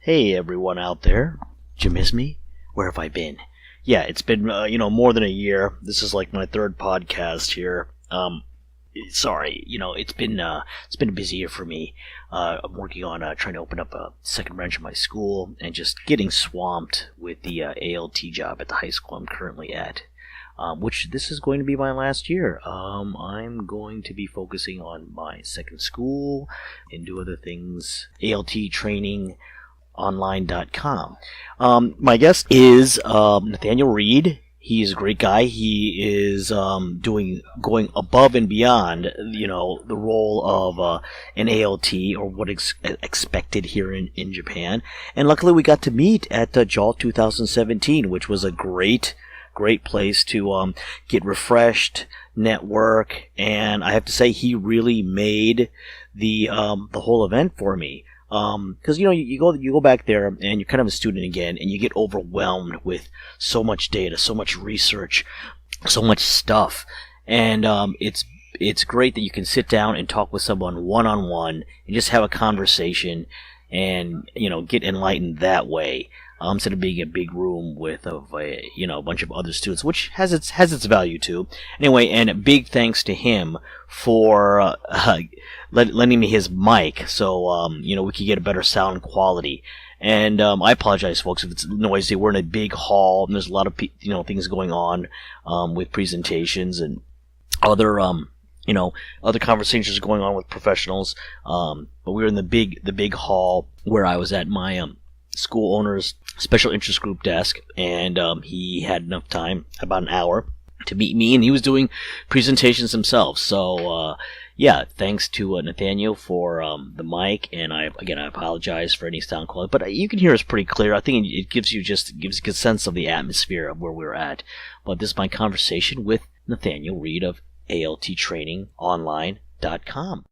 Hey everyone out there, did you miss me? Where have I been? Yeah, it's been more than a year. This is like my third podcast here. Sorry, it's been a busy year for me. I'm working on trying to open up a second branch of my school and just getting swamped with the ALT job at the high school I'm currently at. Which this is going to be my last year. I'm going to be focusing on my second school and do other things. ALT training online.com. My guest is Nathaniel Reed. He's a great guy. He is going above and beyond, the role of an ALT or what is expected here in Japan. And luckily we got to meet at JALT 2017, which was a great place to get refreshed, network, and I have to say he really made the whole event for me. Because you go back there and you're kind of a student again, and you get overwhelmed with so much data, so much research, so much stuff, and it's great that you can sit down and talk with someone one-on-one and just have a conversation and get enlightened that way. Instead of being a big room with a bunch of other students, which has its value too. Anyway, and a big thanks to him for lending me his mic, so we could get a better sound quality. And I apologize, folks, if it's noisy. We're in a big hall, and there's a lot of things going on with presentations and other other conversations going on with professionals. But we were in the big hall where I was at my school owner's special interest group desk, and he had enough time, about an hour, to meet me, and he was doing presentations himself. So thanks to Nathaniel for the mic, and I apologize for any sound quality, but you can hear us pretty clear. I think it gives you a good sense of the atmosphere of where we're at. But this is my conversation with Nathaniel Reed of ALTTrainingOnline.com.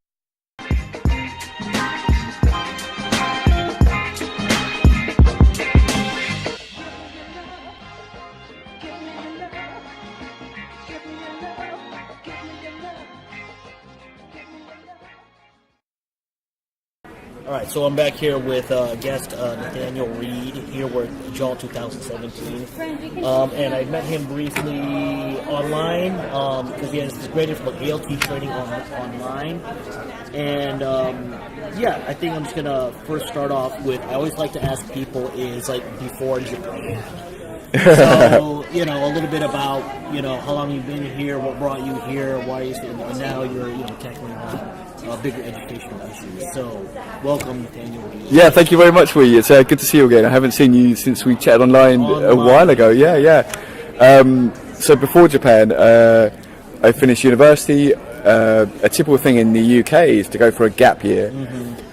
All right, so I'm back here with guest Nathaniel Reed. Here we're at JALT 2017, and I met him briefly online because he has this great info about ALT training online. And I think I'm just gonna first start off with, I always like to ask people is like before Japan. So a little bit about how long you've been here, what brought you here, why you and now you're tackling on bigger educational issues. So, welcome, Nathaniel. Yeah, thank you very much, Wee. It's good to see you again. I haven't seen you since we chatted online a while ago. Yeah. So before Japan, I finished university. A typical thing in the UK is to go for a gap year,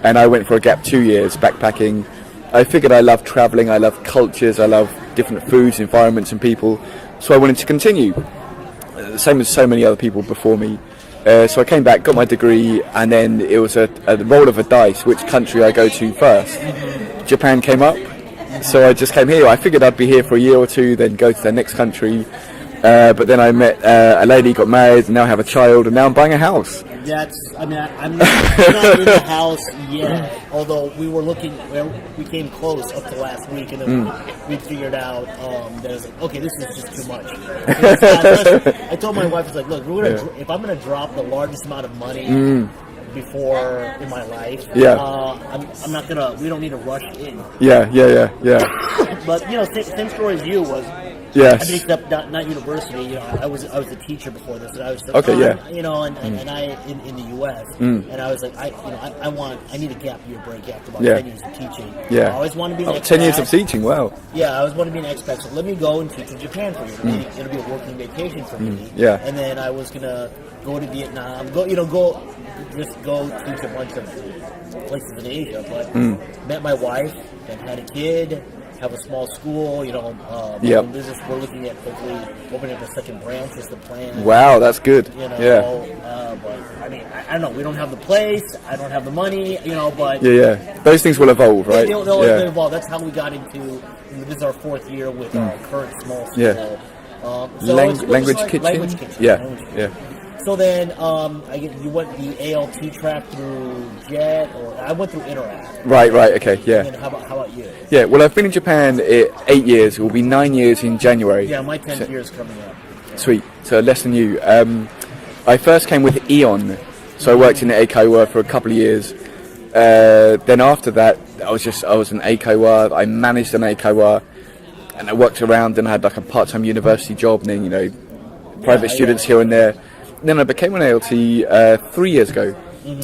and I went for a gap 2 years backpacking. I figured I love traveling, I love cultures, I love different foods, environments, and people. So I wanted to continue, same as so many other people before me. So I came back, got my degree, and then it was a roll of a dice which country I go to first. Japan came up, so I just came here. I figured I'd be here for a year or two, then go to the next country. But then I met a lady, got married, and now have a child, and now I'm buying a house. I'm not in the house yet, although we came close up to last week, and then we figured out that I was like, okay, this is just too much. I told my wife, I was like, look, if I'm going to drop the largest amount of money before in my life, I'm not going to, we don't need to rush in. Yeah. But, same story as you was, yes. I mean, except not university. I was a teacher before this, and I was and I in the U.S. And I was like, I need a gap year break after about 10 years of teaching. Yeah, I always wanted to be an expat. 10 years of teaching. Wow. Yeah, I always wanted to be an expat. So let me go and teach in Japan for you. It'll be a working vacation for me. Yeah. And then I was gonna go to Vietnam. Go teach a bunch of places in Asia. But met my wife and had a kid. Have a small school, business. We're looking at hopefully opening up a second branch is the plan. Wow, that's good. But I mean, I don't know. We don't have the place. I don't have the money. But those things will evolve, right? They'll evolve. That's how we got into. This is our fourth year with our current small school. Language kitchen. Language kitchen. Yeah. So then, you went the ALT track through JET, or I went through Interact. Right, okay, yeah. And then how about you? Yeah, well, I've been in Japan 8 years. It will be 9 years in January. Yeah, my 10th year is coming up. Sweet. So less than you. I first came with Eon, so I worked in the Eikaiwa for a couple of years. Then after that, I was an Eikaiwa. I managed an Eikaiwa, and I worked around and I had like a part-time university job, and then private students here and there. Then I became an ALT 3 years ago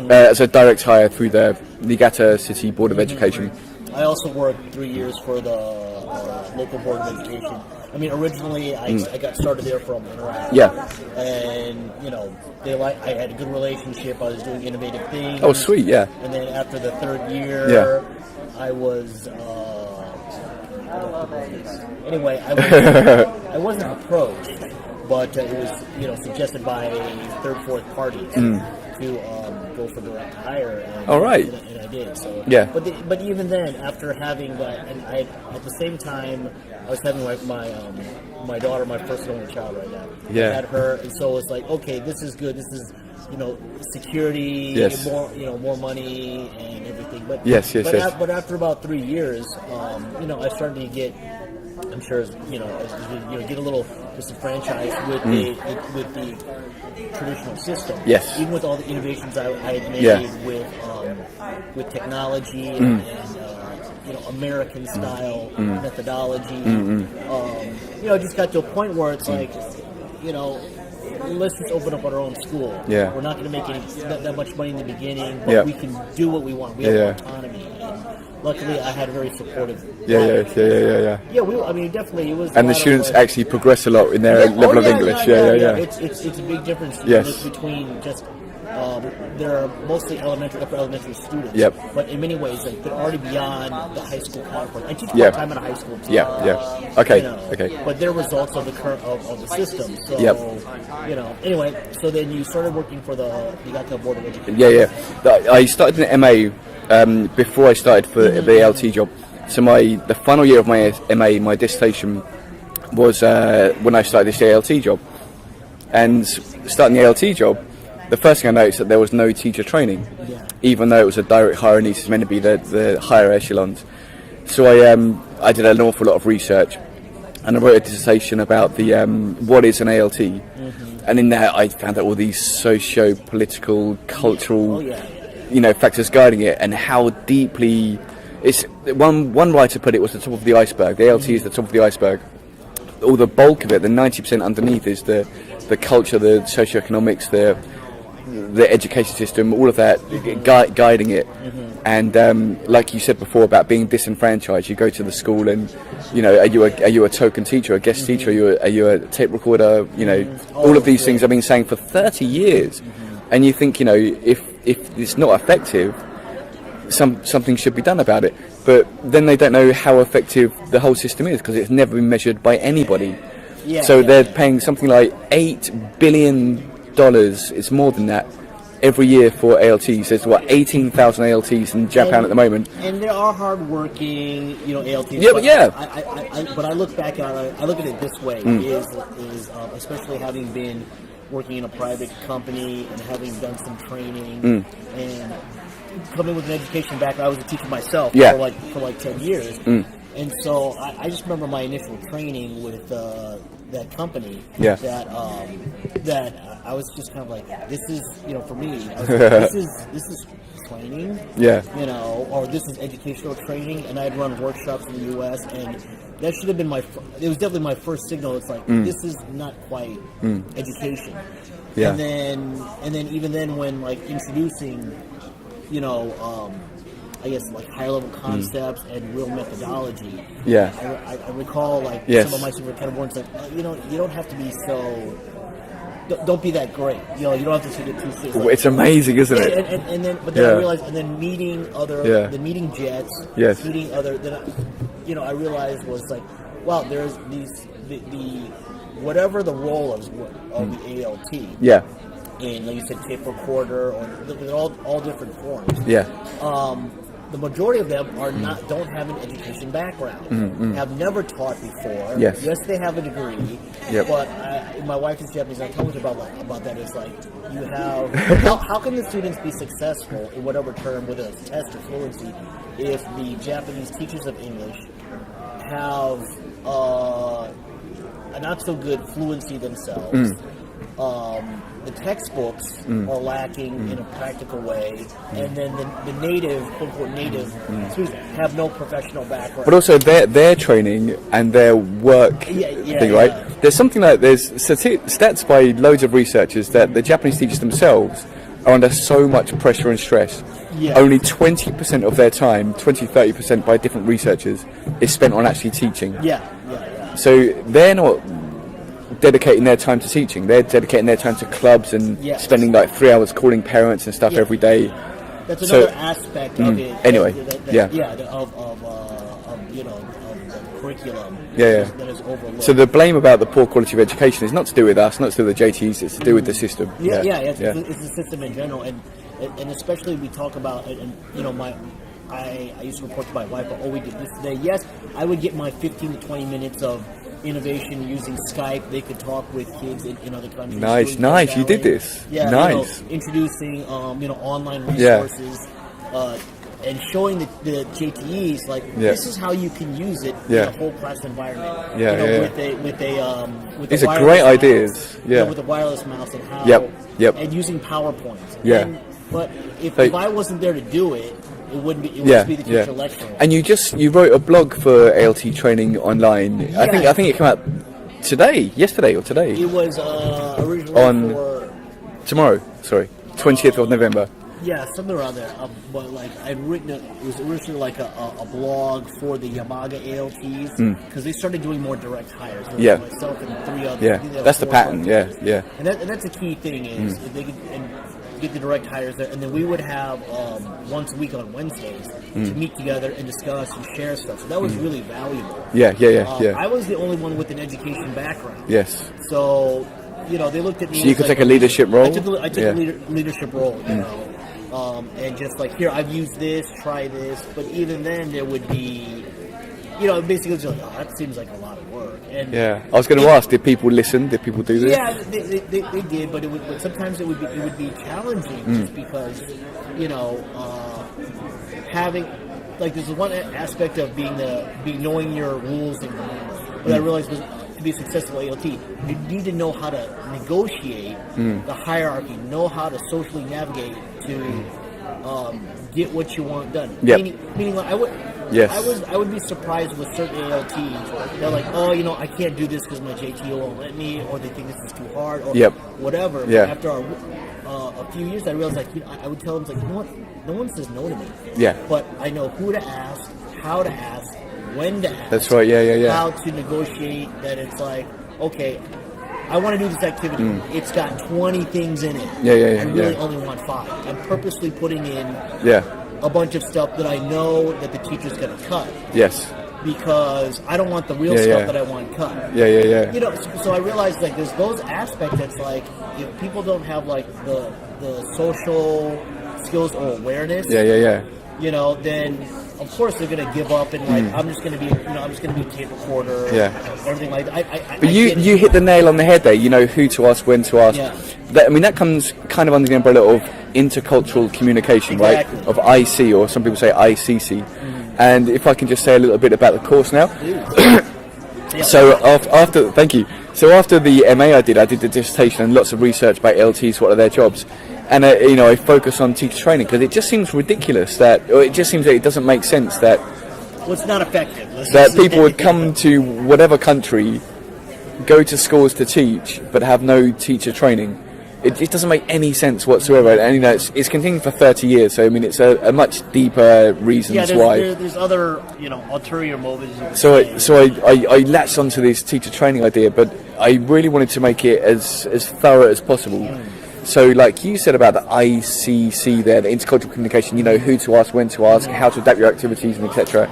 as a direct hire through the Niigata City Board of Education. I also worked 3 years for the local board of education. I mean, originally I got started there from Interact. Yeah. And I had a good relationship. I was doing innovative things. Oh, sweet, yeah. And then after the third year, I was. Anyway, I wasn't approached, but it was suggested by third, fourth parties to go for direct hire. And, all right. And I did. So yeah. But even then, after having that, and I at the same time I was having my daughter, my first and only child right now. Yeah. I had her, and so it's like, okay, this is good. This is security, yes. more money and everything. But yes. But after about 3 years, I started to get. I'm sure, get a little disenfranchised with the traditional system. Yes. Even with all the innovations I had made with technology and American style methodology. It just got to a point where it's like, let's just open up our own school. Yeah. We're not going to make that much money in the beginning, but we can do what we want. We have autonomy. Luckily, I had a very supportive. Yeah. Yeah, definitely it was. And the students actually progress a lot in their level of English. Yeah. It's a big difference between just. They're mostly upper elementary students. Yep. But in many ways, they're already beyond the high school counterpart. I teach part-time at a high school too. Yeah. Okay. But they're results of the current of the system. So anyway, so then you started working for the Niigata Board of Education. Yeah. I started an MA before I started for the ALT job. So the final year of my MA, my dissertation was when I started this ALT job. And starting the ALT job, the first thing I noticed that there was no teacher training, even though it was a direct hire and it's meant to be the higher echelons. So I did an awful lot of research, and I wrote a dissertation about the what is an ALT, and in there I found out all these socio-political, cultural, factors guiding it, and how deeply it's. One writer put it was the top of the iceberg. The ALT is the top of the iceberg. All the bulk of it, the 90% underneath, is the culture, the socioeconomics, the education system, all of that guiding it. And like you said before about being disenfranchised, you go to the school and are you a token teacher, a guest teacher, are you a tape recorder, all of these things I've been saying for 30 years. And you think, if it's not effective, something should be done about it. But then they don't know how effective the whole system is, because it's never been measured by anybody. They're paying something like $8 billion, it's more than that, every year for ALTs. There's 18,000 ALTs in Japan at the moment. And there are hard-working, ALTs. But I look back at it. I look at it this way: is especially having been working in a private company and having done some training and coming with an education background. I was a teacher myself for like 10 years. And so I just remember my initial training with that company. That I was just kind of like, this is for me. This is training. Or this is educational training. And I'd run workshops in the U.S. and that should have been it was definitely my first signal. It's like this is not quite education. And then even then when like introducing, I guess like higher level concepts and real methodology. I recall some of my super kind of words like, you don't have to be so. Don't be that great. You don't have to get too serious. It's amazing, isn't it? And then I realized, and then meeting other, meeting jets, meeting other. Then I realized was like, wow, there's the whatever the role of the ALT. And like you said, tape recorder, or they're all different forms. the majority of them are don't have an education background, have never taught before. Yes, they have a degree, but my wife is Japanese, and I told her about that. It's like you have how can the students be successful in whatever term, whether it's test or fluency, if the Japanese teachers of English have a not so good fluency themselves. The textbooks are lacking in a practical way, and then the native, quote-unquote native, students have no professional background. But also their training and their work thing, right? There's something like, there's stats by loads of researchers that the Japanese teachers themselves are under so much pressure and stress. Only 20% of their time, 20-30% by different researchers, is spent on actually teaching. So they're not dedicating their time to teaching, they're dedicating their time to clubs and spending like 3 hours calling parents and stuff every day. That's another aspect of it. Anyway, of the curriculum that is overlooked. So the blame about the poor quality of education is not to do with us, not to do with the JTs, it's to do with the system. It's the system in general, and especially we talk about, and you know, I used to report to my wife, oh, we did this today. Yes, I would get my 15 to 20 minutes of innovation using Skype. They could talk with kids in other countries. Nice. You did this. Nice. Introducing, online resources, and showing the JTEs this is how you can use it in a whole class environment. These are great ideas. With the wireless mouse and how. And using PowerPoint. But if I wasn't there to do it, it wouldn't be the teacher lecturing. And you wrote a blog for ALT training online. I think it came out yesterday or today. It was originally for tomorrow. Sorry, 20th of November. Yeah, something around there. But I'd written it was originally like a blog for the Yamaga ALTs because they started doing more direct hires. Myself and 3 others. Yeah, that's the pattern. And that's a key thing is if they could get the direct hires there, and then we would have once a week on Wednesdays to meet together and discuss and share stuff. So that was really valuable. I was the only one with an education background. Yes. So they looked at me. So you could take a leadership role. I took a leadership role. And just here, I've used this, try this. But even then, there would be, basically just that seems like a lot of work. And I was going to ask, did people listen? Did people do this? Yeah, they did, but sometimes it would be challenging just because, having there's one aspect of knowing your rules and norms. But I realized to be a successful ALT, you need to know how to negotiate the hierarchy, know how to socially navigate to get what you want done. Meaning I would be surprised with certain ALTs. They're like, I can't do this because my JT won't let me, or they think this is too hard, or whatever. But after a few years, I realized I would tell them no one says no to me. But I know who to ask, how to ask, when to ask. That's right. How to negotiate that it's okay, I want to do this activity. It's got 20 things in it. I really only want 5. I'm purposely putting in a bunch of stuff that I know that the teacher's going to cut. Yes. Because I don't want the real stuff that I want cut. So I realized there's those aspects that's if people don't have the social skills or awareness. Then of course they're going to give up and I'm just going to be a tape recorder. Everything like that. But you hit the nail on the head there. Who to ask, when to ask. That comes kind of under the umbrella of intercultural communication, right? Of IC, or some people say ICC. And if I can just say a little bit about the course now. So after the MA I did the dissertation and lots of research about LTs, what are their jobs. And I focus on teacher training because it just seems ridiculous it just seems that it doesn't make sense that it's not effective. That people would come to whatever country, go to schools to teach, but have no teacher training. It doesn't make any sense whatsoever. And it's continued for 30 years. So it's a much deeper reasons why. There's other ulterior motives. So I latched onto this teacher training idea, but I really wanted to make it as thorough as possible. So like you said about the ICC there, the intercultural communication, who to ask, when to ask, how to adapt your activities, and etc.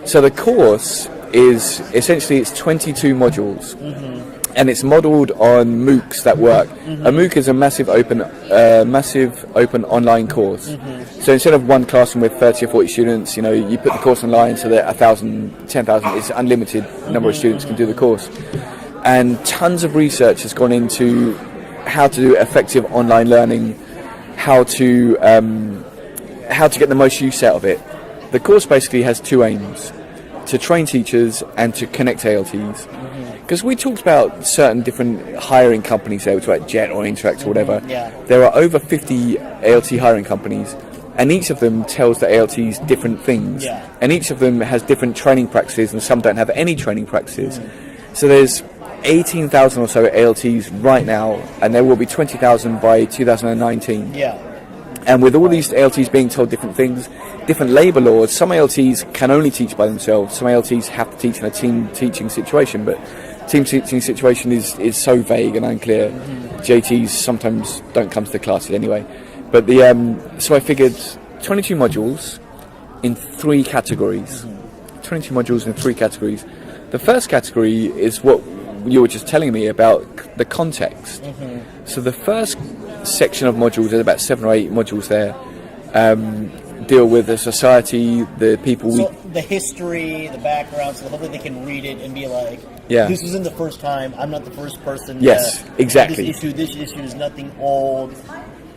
So the course is essentially it's 22 modules. and it's modelled on MOOCs that work. A MOOC is a massive open online course. So instead of one classroom with 30 or 40 students, you put the course online so that 1,000, 10,000, it's unlimited number of students can do the course. And tons of research has gone into how to do effective online learning, how to get the most use out of it. The course basically has two aims: to train teachers and to connect ALTs. Because we talked about certain different hiring companies there, which like JET or Interact or whatever. There are over 50 ALT hiring companies, and each of them tells the ALTs different things. And each of them has different training practices, and some don't have any training practices. So there's 18,000 or so ALTs right now, and there will be 20,000 by 2019. And with all these ALTs being told different things, different labour laws, some ALTs can only teach by themselves, some ALTs have to teach in a team teaching situation, but team teaching situation is so vague and unclear. JTs sometimes don't come to the classes anyway. But so I figured 22 modules in 3 categories. 22 modules in 3 categories. The first category is what you were just telling me about, the context. So the first section of modules, there's about 7 or 8 modules there, deal with the society, the people. The history, the background, so hopefully they can read it and be like, this isn't the first time, I'm not the first person. Yes, exactly. This issue is nothing old.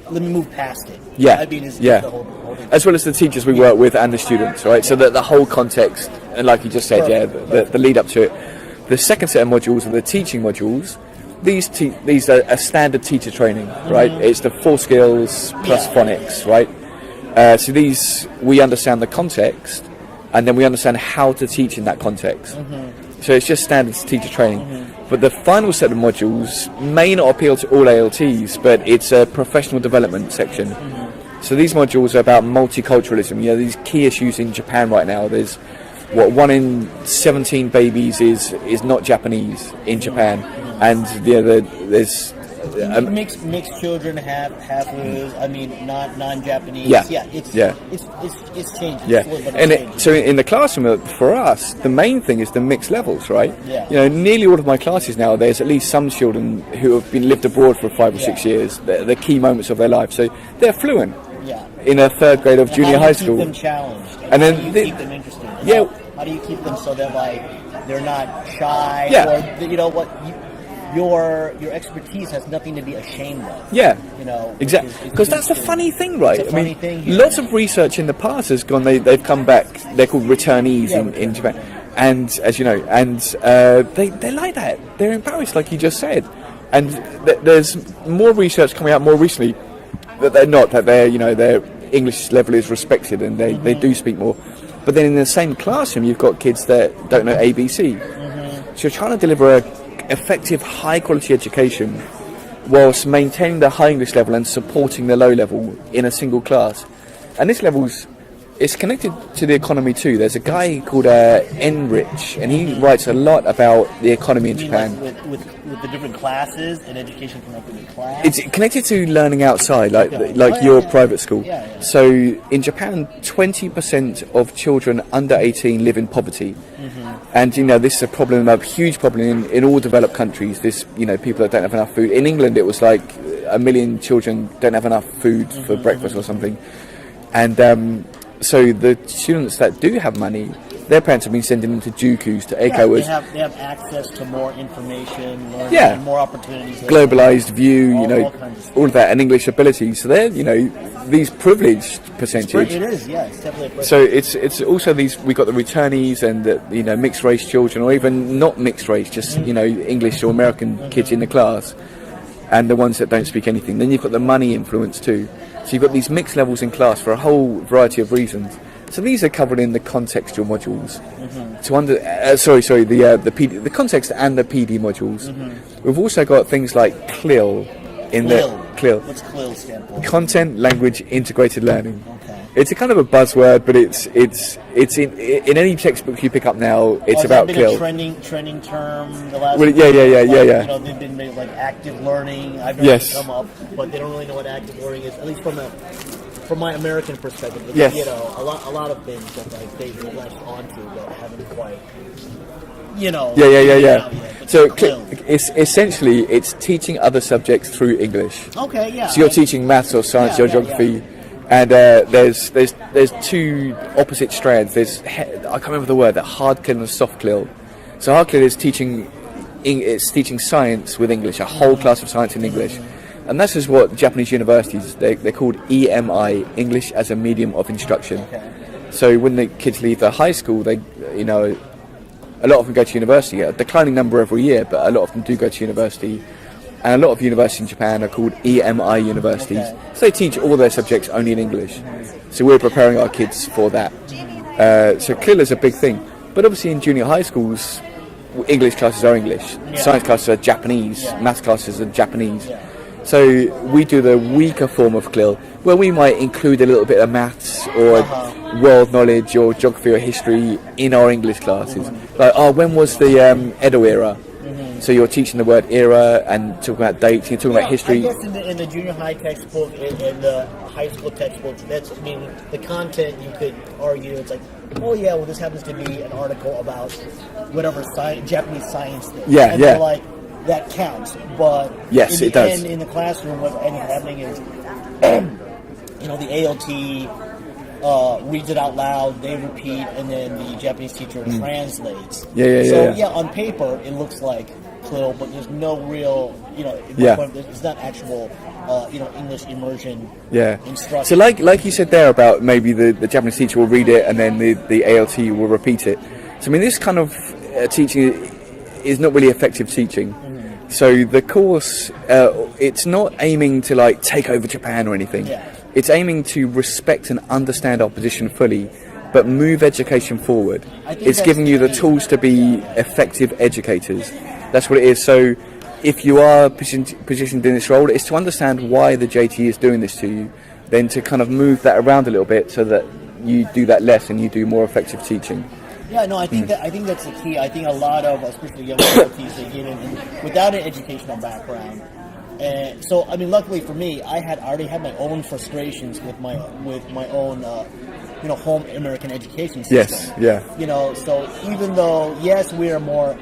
Let me move past it. The whole as well as the teachers we work with and the students, right? So that the whole context, and like you just said, the lead up to it. The second set of modules are the teaching modules. These are a standard teacher training, right? It's the 4 skills plus phonics, right? So these, we understand the context, and then we understand how to teach in that context. So it's just standard teacher training. But the final set of modules may not appeal to all ALTs, but it's a professional development section. So these modules are about multiculturalism. These key issues in Japan right now. There's 1 in 17 babies is not Japanese in Japan, and there's mixed children have non-Japanese. It's changing. So in the classroom for us, the main thing is the mixed levels, right? Nearly all of my classes now, there's at least some children who have been lived abroad for 5 or 6 years. The key moments of their life, so they're fluent. In a 3rd grade of junior high school. How do you keep them challenged? And then how do you keep them interested? How do you keep them so they're not shy? Or your expertise has nothing to be ashamed of. Exactly. Because that's the funny thing, right? Lots of research in the past has gone. They've come back. They're called returnees in Japan, and as you know, they like that. They're embarrassed, like you just said. And there's more research coming out more recently that they're not. That their English level is respected and they do speak more. But then in the same classroom, you've got kids that don't know ABC. So you're trying to deliver an effective, high-quality education whilst maintaining the high English level and supporting the low level in a single class. And this level's it's connected to the economy too. There's a guy called Enrich, and he writes a lot about the economy in Japan. Like with the different classes and education connected to class? It's connected to learning outside, like your private school. So in Japan, 20% of children under 18 live in poverty. And this is a problem, a huge problem in all developed countries. This, people that don't have enough food. In England, it was like 1 million children don't have enough food for breakfast or something. And so the students that do have money, their parents have been sending them to Jukus, to Eikoas. They have access to more information, learning, more opportunities. Globalized view, all of that, and English ability. So they're, these privileged percentage. It is, it's definitely a privilege. So it's also these, we've got the returnees and the, mixed race children, or even not mixed race, just, English or American kids in the class, and the ones that don't speak anything. Then you've got the money influence too. So you've got these mixed levels in class for a whole variety of reasons. So these are covered in the contextual modules. The context and the PD modules. We've also got things like CLIL in CLIL. What's CLIL stand for? Content Language Integrated Learning. Okay. It's a kind of a buzzword, but it's in any textbook you pick up now. It's about CLIL. Has that been a trending term the last? Yeah. They've been made like active learning. I've heard it come up, but they don't really know what active learning is. At least from my American perspective. Yes. A lot of things that they've latched onto that haven't quite. So it's essentially it's teaching other subjects through English. Okay, yeah. So you're teaching maths or science or geography, and there's two opposite strands. I can't remember the word. That hard CLIL and soft CLIL. So hard CLIL is teaching science with English, a whole class of science in English, and this is what Japanese universities they're called EMI, English as a medium of instruction. Okay. So when the kids leave their high school, they a lot of them go to university, a declining number every year, but a lot of them do go to university. And a lot of universities in Japan are called EMI universities. Okay. So they teach all their subjects only in English. So we're preparing our kids for that. So CLIL is a big thing. But obviously in junior high schools, English classes are English. Science classes are Japanese. Maths classes are Japanese. So we do the weaker form of CLIL, where we might include a little bit of maths or world knowledge or geography or history in our English classes. Like, when was the Edo era? So you're teaching the word era and talking about dates, you're talking about history. I guess in the junior high textbook and the high school textbook, the content you could argue, it's like, oh yeah, well this happens to be an article about whatever Japanese science thing. Yeah, and they're like, that counts, but yes, it does. in the classroom, what ends up happening is, the ALT reads it out loud, they repeat, and then the Japanese teacher translates. On paper, it looks like CLIL, but there's no real, it's not actual, English immersion instruction. So like you said there about maybe the Japanese teacher will read it and then the ALT will repeat it. So I mean, this kind of teaching is not really effective teaching. So the course, it's not aiming to take over Japan or anything. It's aiming to respect and understand our position fully, but move education forward. It's giving you the tools to be effective educators. That's what it is. So if you are positioned in this role, it's to understand why the JT is doing this to you, then to kind of move that around a little bit so that you do that less and you do more effective teaching. Yeah, no, I think that's the key. I think a lot of, especially young LTs, they get in without an educational background. And so, I mean, luckily for me, I already had my own frustrations with my own, home American education system. Yes, yeah. So even though, yes, we are more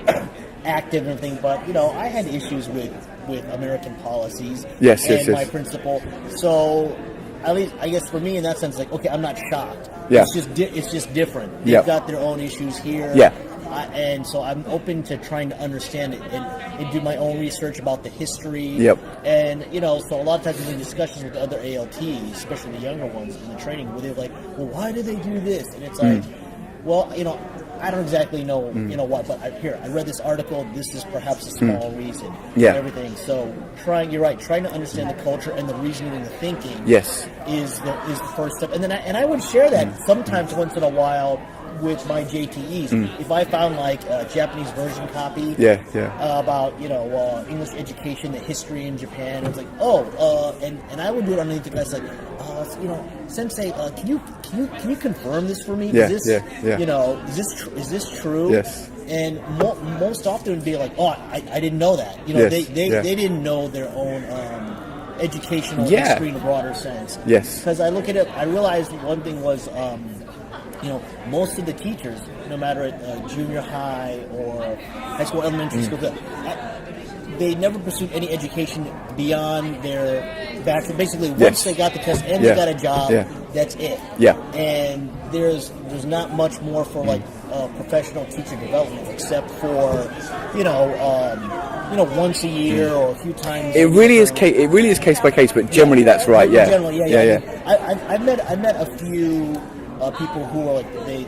active and everything, but, I had issues with American policies. Yes. My principal. So, at least, I guess for me, in that sense, okay, I'm not shocked. Yeah. It's just different. They've got their own issues here. Yeah. And so I'm open to trying to understand it and do my own research about the history. Yep. And, so a lot of times in discussions with other ALTs, especially the younger ones in the training, where they're like, well, why do they do this? And it's like, well, I don't exactly know, why, but I read this article, this is perhaps a small reason. Yeah. And everything. So you're right, trying to understand the culture and the reasoning and the thinking is the first step. And then I would share that sometimes once in a while with my JTEs. If I found a Japanese version copy about English education, the history in Japan, I was like, and I would do it underneath the guys Sensei, can you confirm this for me? Is this true? Yes. And most often it would be like, I didn't know that. They didn't know their own educational history in a broader sense. Yes. Because I look at it, I realized one thing was, most of the teachers, no matter at junior high or high school, elementary school, they never pursued any education beyond their bachelor. Basically, once they got the test and they got a job, that's it. Yeah. And there's not much more for professional teacher development, except for once a year or a few times. It really is case by case, but generally that's right. Yeah. Generally, I've met a few. People who are they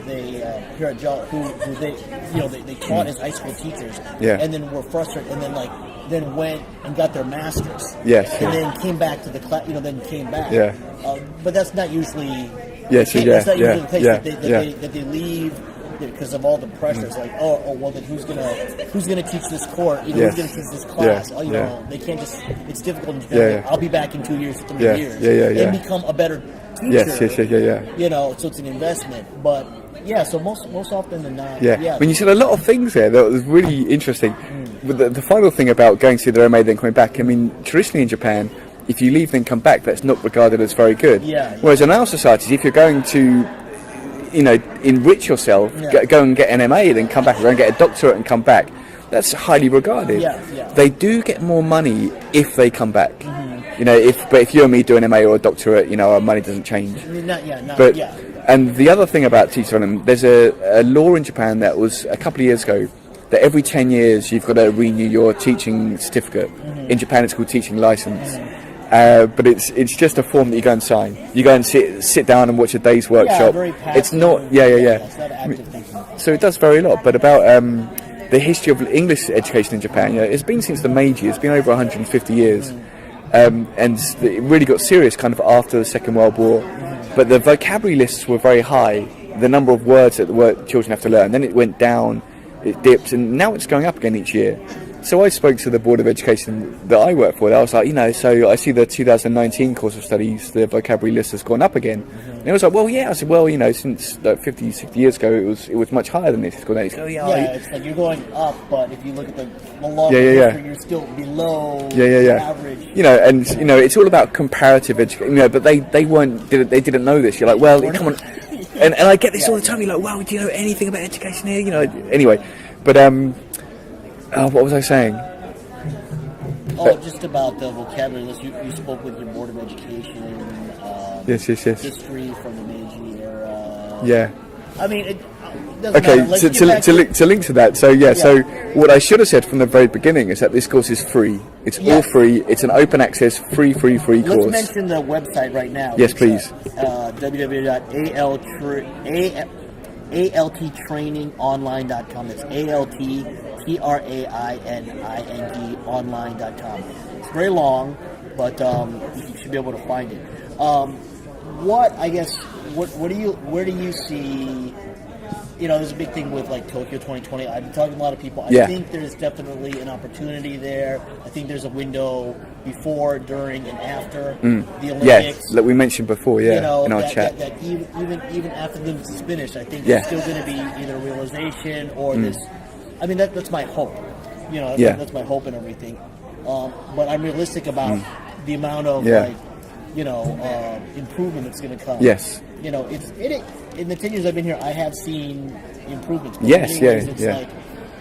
here at JALT who they taught as high school teachers and then were frustrated and then went and got their masters and then came back to the class then came back but that's not usually that's not usually the case that they leave because of all the pressures well then who's gonna teach this course who's gonna teach this class they can't just it's difficult in Japan. I'll be back in 2 years 3 years and become a better teacher. So it's an investment, but so most often than not. When you said a lot of things there that was really interesting. But the final thing about going to the MA then coming back, I mean, traditionally in Japan, if you leave then come back, that's not regarded as very good. Whereas in our societies, if you're going to enrich yourself, go and get an MA, then come back, go and get a doctorate and come back. that's highly regarded. Yeah. They do get more money if they come back. You know, if you and me do an MA or a doctorate, you know, our money doesn't change. And the other thing about teacher development, there's a law in Japan that was a couple of years ago that every 10 years you've got to renew your teaching certificate. In Japan it's called teaching license. But it's just a form that you go and sign. You go and sit down and watch a day's workshop. It's not It's not active thinking. So it does vary a lot. But about the history of English education in Japan, you know, it's been since the Meiji. It's been over 150 years. And it really got serious kind of after the Second World War. But the vocabulary lists were very high. The number of words that the children have to learn. Then it went down, it dipped, and now it's going up again each year. So I spoke to the Board of Education that I work for. I was like, you know, so I see the 2019 course of studies, the vocabulary list has gone up again. And it was like, well, yeah. I said, well, you know, since like 50, 60 years ago, it was much higher than this. It's gone down. It's going, it's like you're going up, but if you look at the longer history, you're still below the average. You know, and you know, it's all about comparative education. You know, but they didn't know this. You're like, well, come on. And I get this all the time. You're like, wow, do you know anything about education here? You know, anyway, but what was I saying? Just about the vocabulary list. You spoke with your Board of Education. Yes. History from the Meiji era. Yeah. I mean, it doesn't matter. Like, to link to that. So so what I should have said from the very beginning is that this course is free. It's all free. It's an open access, free course. Let's mention the website right now. Yes, please. www.altttrainingonline.com. That's ALTTRAINING online.com. It's very long, but you should be able to find it. Where do you see? You know, there's a big thing with like Tokyo 2020. I've been talking to a lot of people. I think there's definitely an opportunity there. I think there's a window before, during, and after the Olympics. Yes, like we mentioned before, you know, in our chat. That even after the Olympics is finished, I think there's still going to be either a realization or this. I mean, that's my hope. You know, that's my hope and everything. But I'm realistic about the amount of improvement that's going to come. Yes. You know, in the 10 years I've been here, I have seen improvements. But It's like,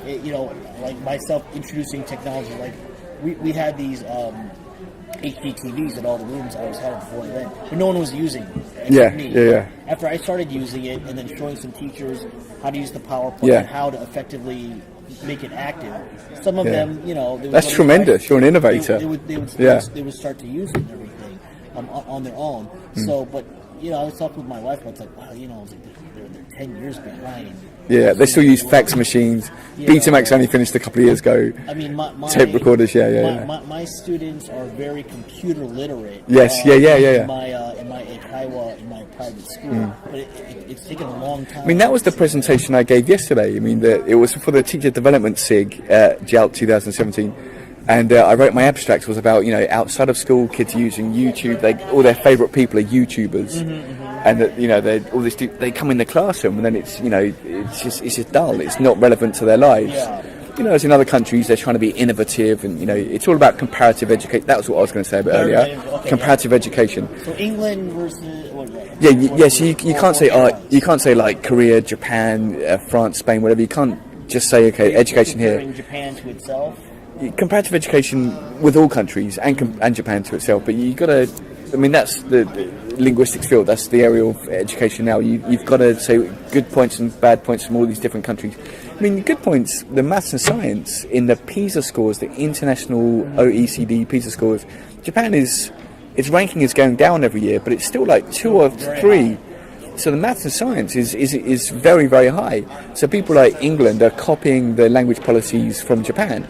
you know, like myself introducing technology. Like we had these HD TVs at all the rooms I was having before the event, but no one was using it. After I started using it and then showing some teachers how to use the PowerPoint and how to effectively make it active, some of them, you know, that's tremendous. You're an innovator. They would start to use it and everything on their own. So, but you know, I was talking with my wife. I was like, wow, you know, they're 10 years behind. Yeah, they still use fax machines. Betamax only finished a couple of years ago. I mean, tape recorders. My students are very computer literate. Yes, In my Eikaiwa, in my private school, but it's taken a long time. I mean, that was the presentation I gave yesterday. I mean, it was for the Teacher Development SIG JALT 2017. And I wrote my abstract was about, you know, outside of school, kids using YouTube. All their favourite people are YouTubers, and that, you know, they come in the classroom and then it's, you know, it's just dull. It's not relevant to their lives. You know, as in other countries, they're trying to be innovative, and you know, it's all about comparative education. That was what I was going to say a bit earlier. Comparative education. So England versus yes. You can't say you can't say like Korea, Japan, France, Spain, whatever. You can't just say education here. Japan to itself. Comparative education with all countries and Japan to itself, but you got to. I mean, that's the linguistics field. That's the area of education now. You've got to say good points and bad points from all these different countries. I mean, good points. The maths and science in the PISA scores, the international OECD PISA scores. Japan its ranking is going down every year, but it's still like 2 or 3. So the maths and science is very, very high. So people like England are copying the language policies from Japan.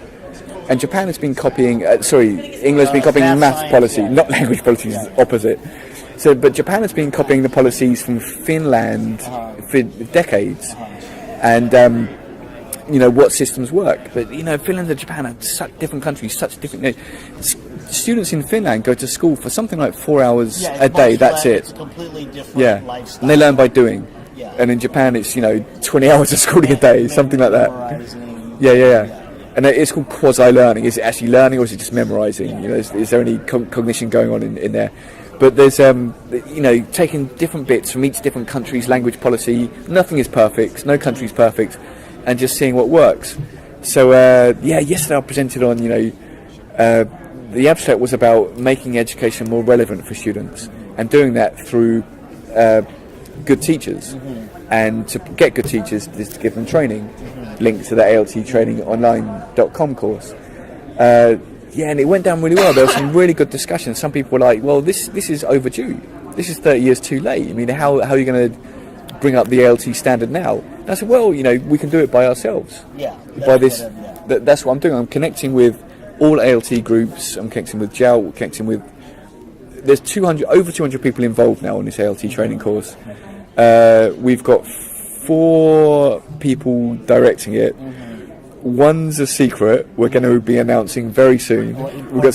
And Japan has been copying, England's been copying math policy, not language policies, opposite. So, but Japan has been copying the policies from Finland for decades. And, you know, what systems work. But, you know, Finland and Japan are such different countries, such different... You know, students in Finland go to school for something like 4 hours a day, that's it. It's completely different lifestyle. And they learn by doing. And in Japan, it's, you know, 20 hours of schooling a day, something like that. And it's called quasi-learning. Is it actually learning or is it just memorising? You know, is there any cognition going on in there? But there's, you know, taking different bits from each different country's language policy. Nothing is perfect. No country is perfect. And just seeing what works. So yesterday I presented on, the abstract was about making education more relevant for students and doing that through good teachers. And to get good teachers is to give them training. Link to the ALTTrainingOnline.com course. And it went down really well. There was some really good discussions. Some people were like, well, this is overdue. This is 30 years too late. I mean, how are you going to bring up the ALT standard now? And I said, well, we can do it by ourselves. That's what I'm doing. I'm connecting with all ALT groups. I'm connecting with JALT, connecting with... There's over 200 people involved now on this ALT training course. We've got 4 people directing it. One's a secret. We're going to be announcing very soon. We've got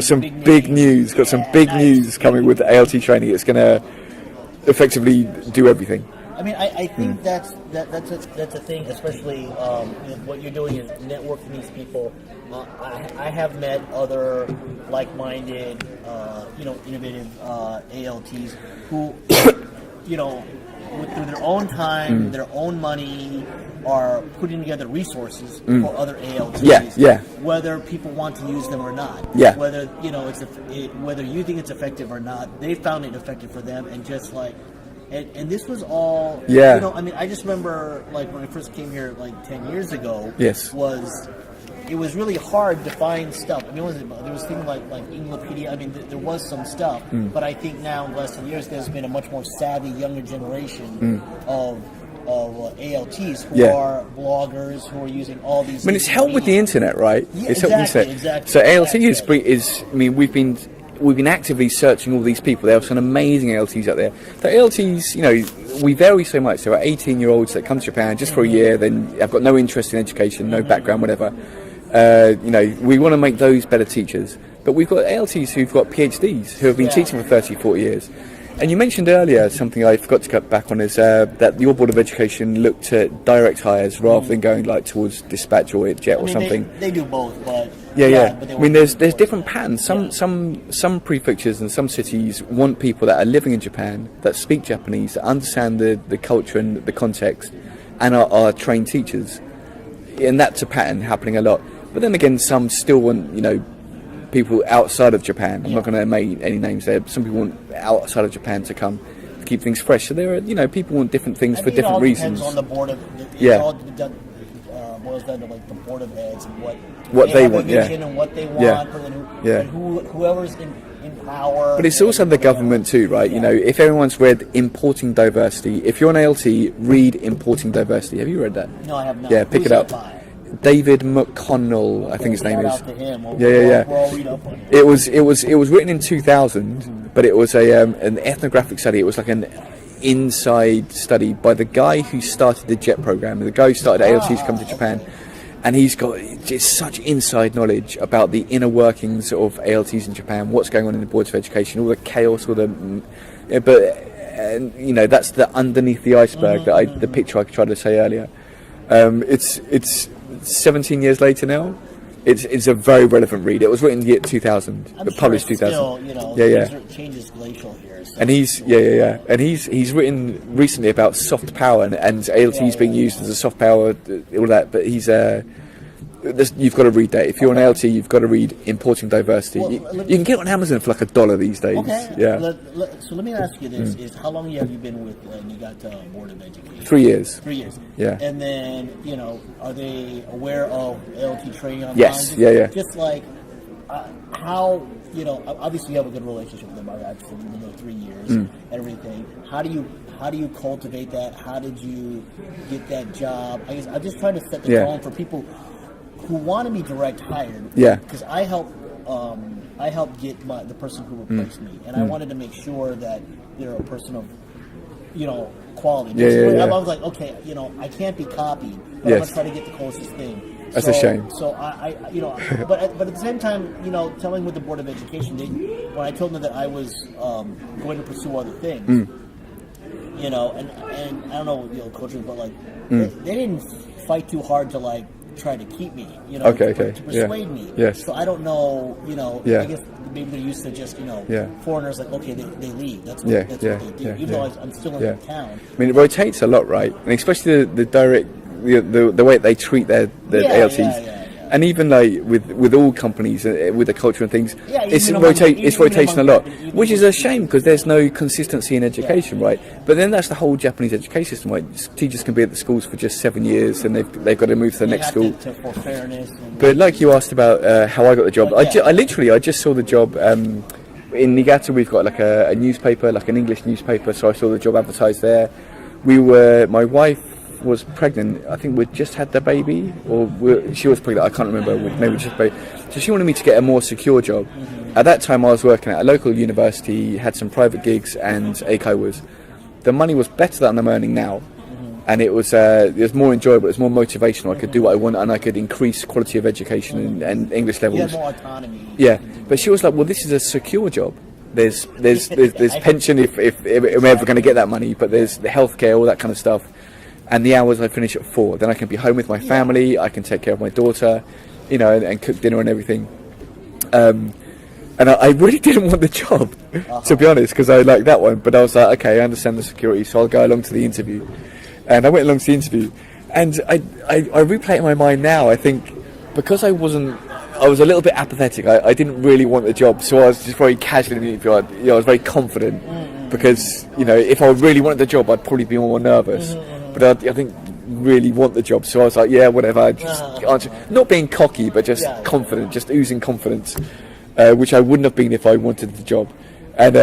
some big news. Got some big news coming with the ALT training. It's going to effectively do everything. I mean, I think that's a thing, especially what you're doing is networking these people. I have met other like-minded, innovative ALTs who, through their own time, their own money, are putting together resources for other ALTs. Whether people want to use them or not. Whether whether you think it's effective or not, they found it effective for them, and just like. And this was all, I just remember, like, when I first came here, like, 10 years ago, it was really hard to find stuff. I mean, there was things like Inglopedia. I mean, there was some stuff, but I think now in the last 10 years, there's been a much more savvy, younger generation of ALTs who are bloggers, who are using all these... I mean, it's helped with the internet, right? Yeah, it's helped with the internet. So ALT is, I mean, we've been actively searching all these people. There are some amazing ALTs out there. The ALTs, we vary so much. There are 18-year-olds that come to Japan just for a year, then have got no interest in education, no background, whatever. We want to make those better teachers. But we've got ALTs who've got PhDs, who have been teaching for 30, 40 years. And you mentioned earlier something I forgot to cut back on is that your Board of Education looked at direct hires rather than going like towards dispatch or jet or something. They do both, but But I mean, there's different patterns. Some prefectures and some cities want people that are living in Japan, that speak Japanese, that understand the culture and the context, and are trained teachers. And that's a pattern happening a lot. But then again, some still want people outside of Japan. I'm not going to make any names there. Some people want outside of Japan to come to keep things fresh. So there are, people want different things for different reasons. It all depends on the board of... It all boils down to like the board of heads and what they want, and what they want, and whoever's in power. But it's also the government too, right? If everyone's read Importing Diversity, if you're an ALT, read Importing Diversity. Have you read that? No, I have not. Yeah, pick it up. David McConnell, I think his name is. We'll all read up on it. It was written in 2000, but it was an ethnographic study. It was like an inside study by the guy who started the JET program, the guy who started ALTs come to Japan, and he's got just such inside knowledge about the inner workings of ALTs in Japan, what's going on in the boards of education, all the chaos, all the that's the underneath the iceberg the picture I tried to say earlier. It's 17 years later now. It's a very relevant read. It was written in the year 2000, but published 2000. Changes glacial here. So. And he's written recently about soft power and ALTs being used as a soft power, all that. But you've got to read that. If you're an ALT, you've got to read Importing Diversity. You can get it on Amazon for like $1 these days. Okay. Yeah. So let me ask you this: Is how long have you been with you got Board of Education? 3 years. 3 years. Yeah. And then are they aware of ALT training online? Yes. Just like how obviously you have a good relationship with them. I've been there 3 years and everything. How do you cultivate that? How did you get that job? I guess I'm just trying to set the tone for people who want to be direct hired. Yeah. Because I help get the person who replaced me, and I wanted to make sure that they're a person of quality. I was like, okay, I can't be copied, but I'm gonna try to get the closest thing. That's a shame. So I but at the same time, telling with the Board of Education, when I told them that I was going to pursue other things, and I don't know, coaches, but like they didn't fight too hard to like try to keep me, to persuade me. Yes. So I don't know, I guess maybe they're used to just, foreigners like, okay, they leave. That's what they do. Even though I'm still in the town. I mean, it rotates a lot, right? And especially the direct the way they treat their ALTs. And even like with all companies, with the culture and things, it's rotation a lot, which is a shame because there's no consistency in education, right? But then that's the whole Japanese education system, right? Teachers can be at the schools for just 7 years, and they've got to move to the next school. For fairness. But like you asked about how I got the job, I just saw the job. In Niigata, we've got like a newspaper, like an English newspaper, so I saw the job advertised there. My wife was pregnant. I think we'd just had the baby, or she was pregnant. I can't remember. Maybe just baby. So she wanted me to get a more secure job. At that time, I was working at a local university, had some private gigs, and the money was better than I'm earning now, and it was more enjoyable. It was more motivational. I could do what I want, and I could increase quality of education and English levels. You had more autonomy. Yeah, but she was like, "Well, this is a secure job. There's pension if I'm ever going to get that money, but there's the healthcare, all that kind of stuff." And the hours I finish at 4, then I can be home with my family. I can take care of my daughter, and cook dinner and everything. And I really didn't want the job, to be honest, because I liked that one. But I was like, okay, I understand the security, so I'll go along to the interview. And I went along to the interview, and I replay it in my mind now. I think because I was a little bit apathetic. I didn't really want the job, so I was just very casual in the interview. I was very confident because if I really wanted the job, I'd probably be more nervous. But I didn't really want the job, so I was like, yeah, whatever. I just answer, not being cocky, but just confident, just oozing confidence, which I wouldn't have been if I wanted the job. And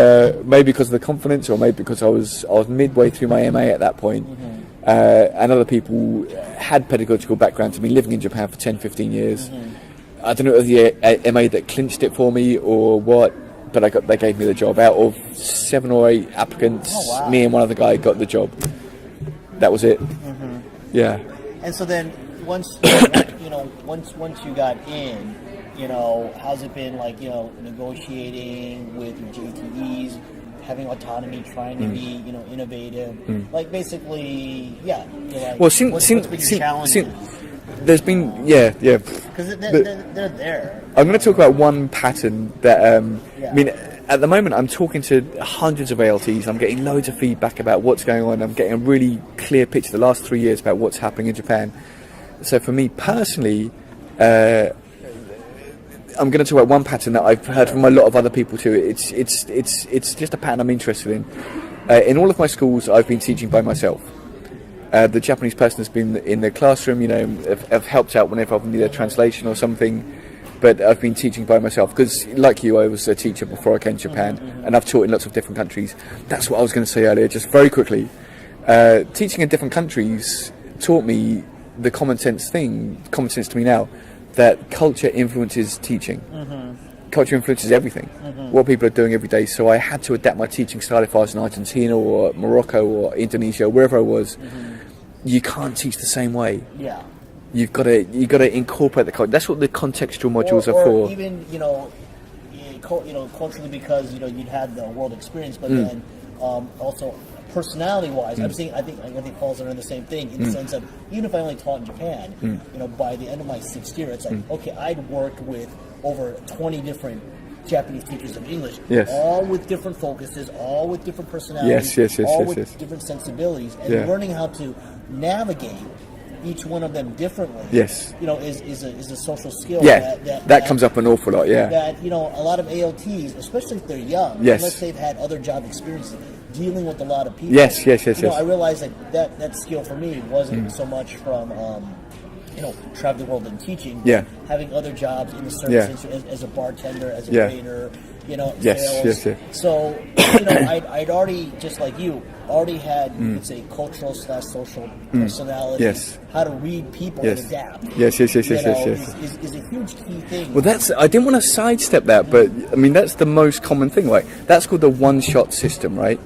maybe because of the confidence, or maybe because I was midway through my MA at that point, and other people had pedagogical backgrounds. I've been living in Japan for 10, 15 years. I don't know if it was the MA that clinched it for me or what, but they gave me the job. Out of 7 or 8 applicants, me and one other guy got the job. That was it. Yeah. And so then once you got in, how's it been like, negotiating with your JTEs, having autonomy, trying to be, innovative, like basically, like, well, what's been your challenges? There's been, because they're there. I'm going to talk about one pattern that, I mean, at the moment I'm talking to hundreds of ALTs. I'm getting loads of feedback about what's going on. I'm getting a really clear picture the last 3 years about what's happening in Japan. So for me personally, I'm going to talk about one pattern that I've heard from a lot of other people too. It's just a pattern I'm interested in. In all of my schools, I've been teaching by myself. The Japanese person has been in the classroom, have helped out whenever I've needed a translation or something. But I've been teaching by myself because, like you, I was a teacher before I came to Japan, and I've taught in lots of different countries. That's what I was going to say earlier, just very quickly. Teaching in different countries taught me the common sense to me now, that culture influences teaching. Culture influences everything, what people are doing every day. So I had to adapt my teaching style if I was in Argentina or Morocco or Indonesia, wherever I was. You can't teach the same way. Yeah. You've got to incorporate the culture. That's what the contextual modules are for. Even culturally, because you'd had the world experience, but then also personality-wise, I think falls under the same thing in the sense of, even if I only taught in Japan, by the end of my 6th year, it's like okay, I'd worked with over 20 different Japanese teachers of English, all with different focuses, all with different personalities, all with different sensibilities, and learning how to navigate each one of them differently. Is a social skill. That comes up an awful lot. That a lot of ALTs, especially if they're young, unless they've had other job experiences, dealing with a lot of people. I realized that skill for me wasn't so much from travel the world and teaching. Having other jobs in the service industry as a bartender, as a waiter, sales. So I'd already, just like you, had let's say cultural/social personality. How to read people and adapt. Is a huge key thing. Well, I didn't want to sidestep that, but I mean that's the most common thing, right? That's called the one-shot system, right?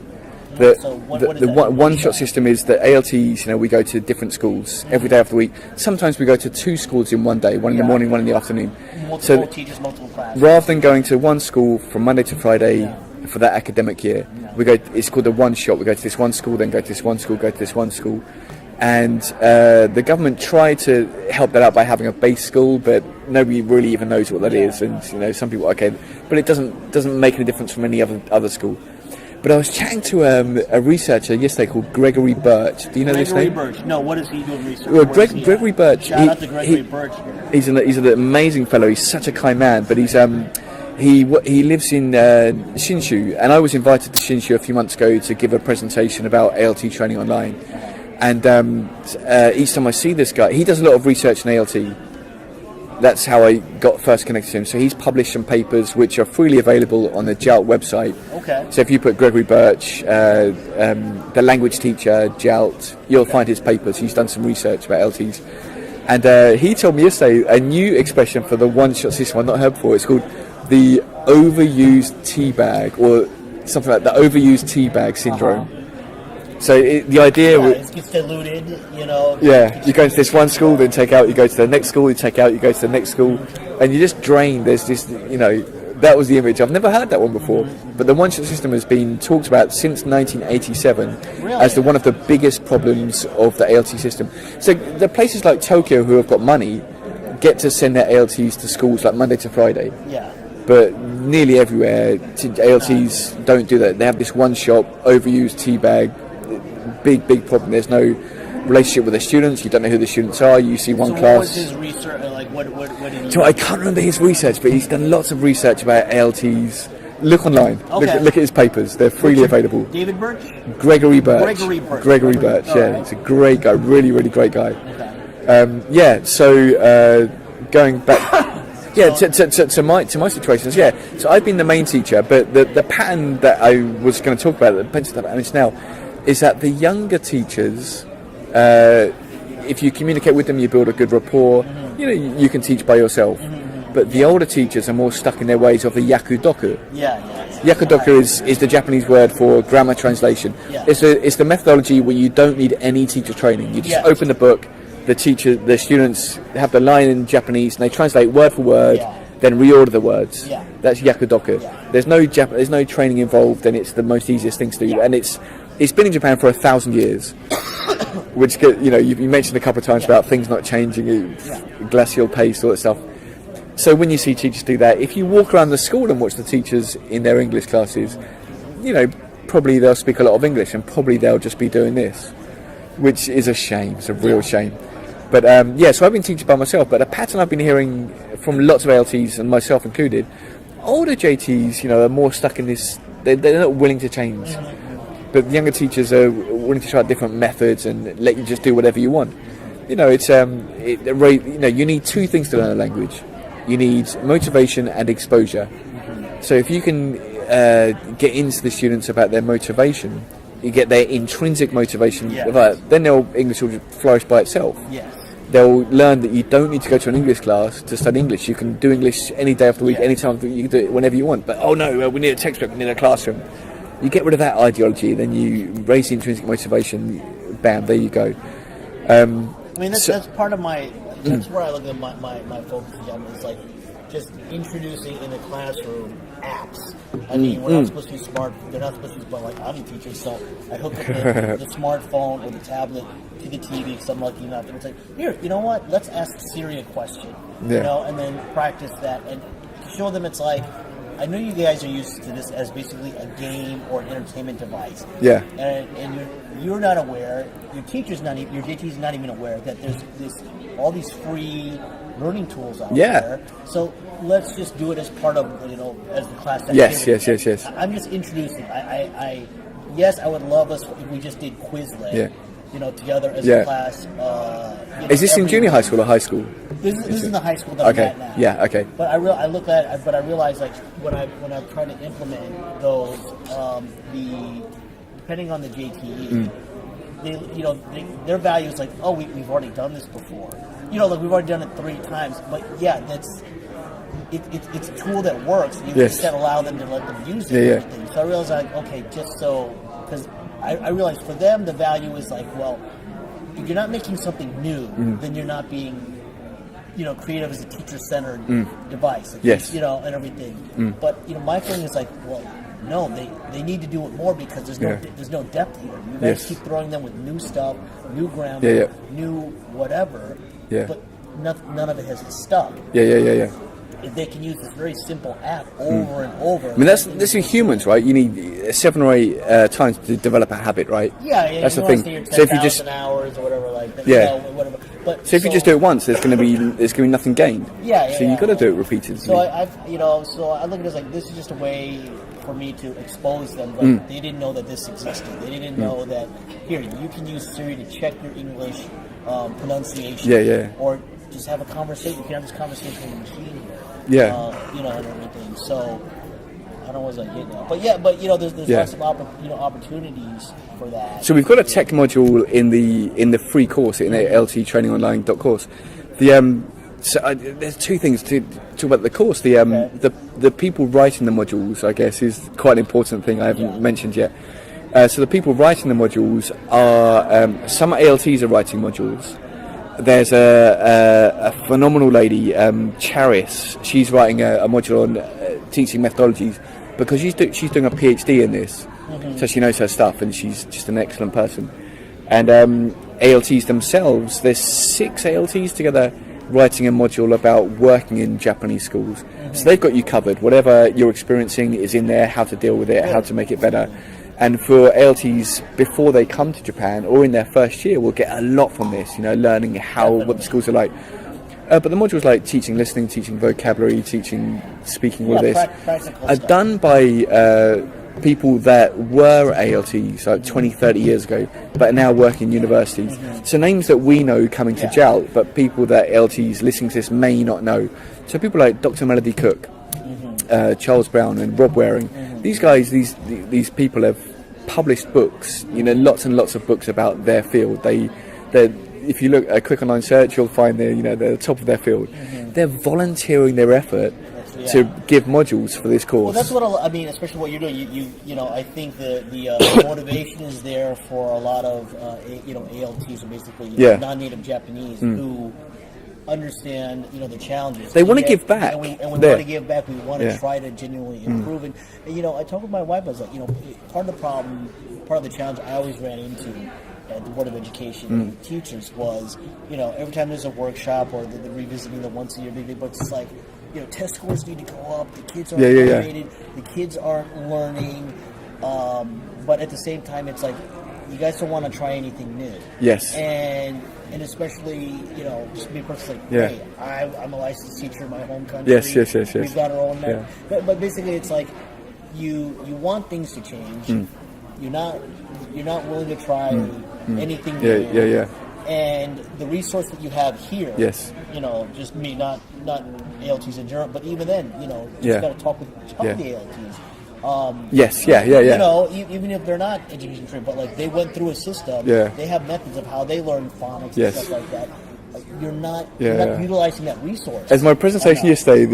The one-shot system is that ALTs, we go to different schools every day of the week. Sometimes we go to 2 schools in one day, one in the morning, one in the afternoon. Multiple teachers, multiple classes. Rather than going to one school from Monday to Friday for that academic year, we go. It's called the one-shot. We go to this one school, then go to this one school, go to this one school. And the government tried to help that out by having a base school, but nobody really even knows what that is. And some people, but it doesn't make any difference from any other school. But I was chatting to a researcher yesterday called Gregory Birch. Do you know this name? Gregory Birch. No, what is he doing research? Well, Gregory Birch. Shout out to Gregory Birch here. He's an amazing fellow. He's such a kind man. But he lives in Shinshu, and I was invited to Shinshu a few months ago to give a presentation about ALT training online. And each time I see this guy, he does a lot of research in ALT. That's how I got first connected to him. So he's published some papers which are freely available on the JALT website. Okay. So if you put Gregory Birch, the language teacher, JALT, you'll find his papers. He's done some research about LTs. And he told me yesterday a new expression for the one-shot system I've not heard before. It's called the overused tea bag, or something like the overused tea bag syndrome. So the idea... it gets diluted, Yeah, you go into this one school, then take out, you go to the next school, you take out, you go to the next school, and you just drain. There's this, that was the image. I've never heard that one before, but the one-shot system has been talked about since 1987 as one of the biggest problems of the ALT system. So the places like Tokyo who have got money get to send their ALTs to schools like Monday to Friday. Yeah. But nearly everywhere, ALTs don't do that. They have this one-shot, overused tea bag. Big problem. There's no relationship with the students. You don't know who the students are. You see one class. What was his research? Like, what did he? So I can't remember his research, but he's done lots of research about ALTs. Look online. Okay. Look at his papers. They're freely available. David Birch? Gregory Birch. Gregory Birch. Yeah, he's a great guy. Really, really great guy. Okay. So going back. Yeah, to my situations, yeah. So I've been the main teacher, but the pattern that I was going to talk about, the pattern that I mentioned now, is that the younger teachers, if you communicate with them, you build a good rapport. You can teach by yourself. But the older teachers are more stuck in their ways of the yakudoku. Yakudoku is the Japanese word for grammar translation. Yeah. It's the methodology where you don't need any teacher training. You just open the book. The students have the line in Japanese, and they translate word for word, then reorder the words. Yeah. That's yakudoku. Yeah. There's no training involved, and it's the most easiest thing to do. And it's been in Japan for 1,000 years, which you mentioned a couple of times about things not changing, glacial pace, all that stuff. So when you see teachers do that, if you walk around the school and watch the teachers in their English classes, probably they'll speak a lot of English, and probably they'll just be doing this, which is a shame. It's a real shame. But so I've been teaching by myself, but a pattern I've been hearing from lots of ALTs, and myself included, older JTs, are more stuck in this, they're not willing to change. But the younger teachers are willing to try different methods and let you just do whatever you want. You need two things to learn a language. You need motivation and exposure. So if you can get into the students about their motivation, you get their intrinsic motivation, then English will flourish by itself. Yes. They'll learn that you don't need to go to an English class to study English. You can do English any day of the week, any time. You can do it whenever you want. But we need a textbook, we need a classroom. You get rid of that ideology, then you raise the intrinsic motivation. Bam, there you go. That's part of my. That's where I look at my focus again. Is like just introducing in the classroom apps. I mean, we're not supposed to be smart. They're not supposed to be smart like I'm a teacher, so I hook up the smartphone or the tablet to the TV because I'm lucky enough. And it's like, here, you know what? Let's ask Siri a question. And then practice that and show them it's like, I know you guys are used to this as basically a game or an entertainment device. Yeah. And you're not aware, your teacher's not even, your JT's not even aware that there's all these free learning tools out there. So let's just do it as part of, as the class activity. Yes. I'm just introducing. I would love us if we just did Quizlet. Together as a class. Is this in junior high school or high school? This is in the high school that I'm at now. Yeah, okay. But I realize like when I try to implement those, depending on the JTE, their value is like, oh, we've already done this before. Like we've already done it 3 times. But it's a tool that works. You just gotta allow them to let them use it. So I realized because I realize for them the value is like, well, if you're not making something new, then you're not being, creative as a teacher-centered device. Like, and everything. But my feeling is like, well, no, they need to do it more because there's no depth here. You guys keep throwing them with new stuff, new grammar, new whatever. But none of it has stuck. if they can use this very simple app over and over. I mean, that's in humans, right? You need 7 or 8 times to develop a habit, right? Yeah, that's the thing. So if you just hours or whatever, like that, whatever. But so if you just do it once, there's going to be nothing gained. So you've got to do it repeatedly. So I look at it as like this is just a way for me to expose them. Like they didn't know that this existed. They didn't know that here you can use Siri to check your English pronunciation. Or just have a conversation. You can have this conversation with the machine here. And everything. So I don't know what I was getting at. But there's lots of opportunities for that. So we've got a tech module in the free course in the ALTTrainingOnline.course. There's 2 things to talk about the course. The people writing the modules, I guess, is quite an important thing I haven't mentioned yet. So the people writing the modules are some ALTs are writing modules. There's a phenomenal lady, Charis. She's writing a module on teaching methodologies because she's doing a PhD in this, so she knows her stuff, and she's just an excellent person. And ALTs themselves, there's 6 ALTs together writing a module about working in Japanese schools. So they've got you covered. Whatever you're experiencing is in there, how to deal with it, how to make it better. And for ALTs, before they come to Japan or in their first year, we'll get a lot from this, learning what the schools are like. But the modules like teaching listening, teaching vocabulary, teaching speaking, all this, are done by people that were ALTs like 20, 30 years ago, but are now working in universities. So names that we know coming to JALT, but people that ALTs listening to this may not know. So people like Dr. Melody Cook, Charles Brown and Rob Waring. These guys, these people have published books, lots and lots of books about their field. If you look a quick online search, you'll find they're the top of their field. They're volunteering their effort to give modules for this course. Well, that's what I mean, especially what you're doing. I think the motivation is there for a lot of ALTs, or basically non-native Japanese who understand the challenges. They want to give back, and we want to give back. We want to try to genuinely improve. And I talked with my wife. I was like, part of the problem, part of the challenge I always ran into at the Board of Education and teachers was, every time there's a workshop or they're revisiting the once a year big books, it's like, test scores need to go up. The kids aren't motivated. The kids aren't learning. But at the same time, it's like you guys don't want to try anything new. Yes. And especially, just be personally, hey, I'm a licensed teacher in my home country. Yes. We've got our own. But basically, it's like you want things to change. You're not willing to try anything new. Yeah. And the resource that you have here, yes, just me, not ALTs in general, but even then, you just got to talk with the ALTs. Yes. Even if they're not education trained, but like they went through a system. They have methods of how they learn phonics and stuff like that. You're not utilizing that resource. As my presentation yesterday,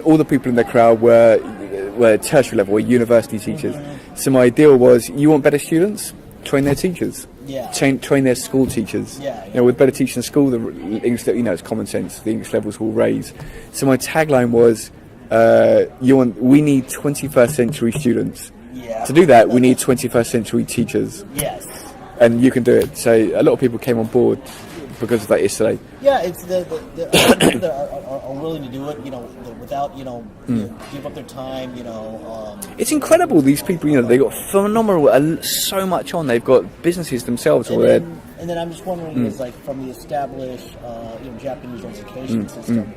all the people in the crowd were tertiary level, were university teachers. So my deal was, you want better students? Train their teachers. Train their school teachers. With better teaching in school, the English, it's common sense. The English levels will raise. So my tagline was, we need 21st century students. To do that, we need 21st century teachers. Yes. And you can do it. So a lot of people came on board because of that yesterday. Yeah, it's the people that are willing to do it, without, give up their time, It's incredible, these people, they got phenomenal, so much on. They've got businesses themselves. And then I'm just wondering, is like from the established, Japanese education system,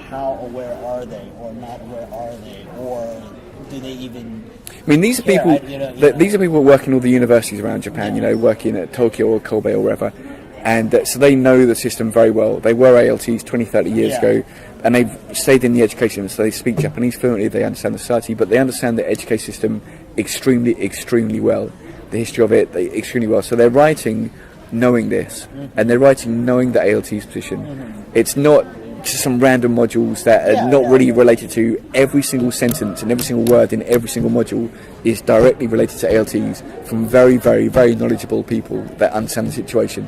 how aware are they, or not aware are they, or do they even? I mean, these are people. These are people working in all the universities around Japan. Working at Tokyo or Kobe or wherever, and so they know the system very well. They were ALTs 20, 30 years ago, and they've stayed in the education. So they speak Japanese fluently. They understand the society, but they understand the education system extremely, extremely well. The history of it, extremely well. So they're writing knowing this, and they're writing knowing the ALT's position. It's not just some random modules that are not really related to. Every single sentence and every single word in every single module is directly related to ALTs from very, very, very knowledgeable people that understand the situation.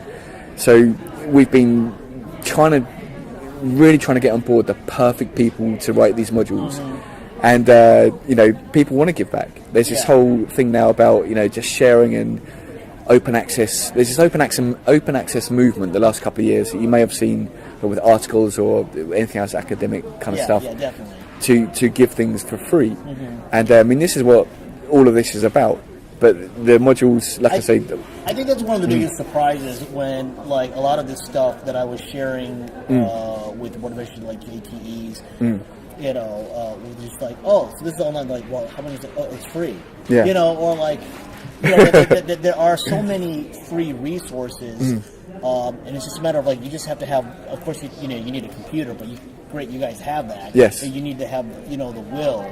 So we've been really trying to get on board the perfect people to write these modules. And people want to give back. There's this whole thing now about just sharing and open access. There's this open access movement the last couple of years that you may have seen, but with articles or anything else academic kind of stuff. Yeah, definitely. To give things for free. And I mean, this is what all of this is about. But the modules, like I say, I think that's one of the biggest surprises when, like, a lot of this stuff that I was sharing with motivation, like JTEs, you know, was just like, oh, so this is online. Like, well, how much is it? Oh, it's free. Yeah. You know, or like, you know, there are so many free resources, and it's just a matter of like, you just have to have. Of course, you know, you need a computer, but great, you guys have that. Yes. And you need to have, you know, the will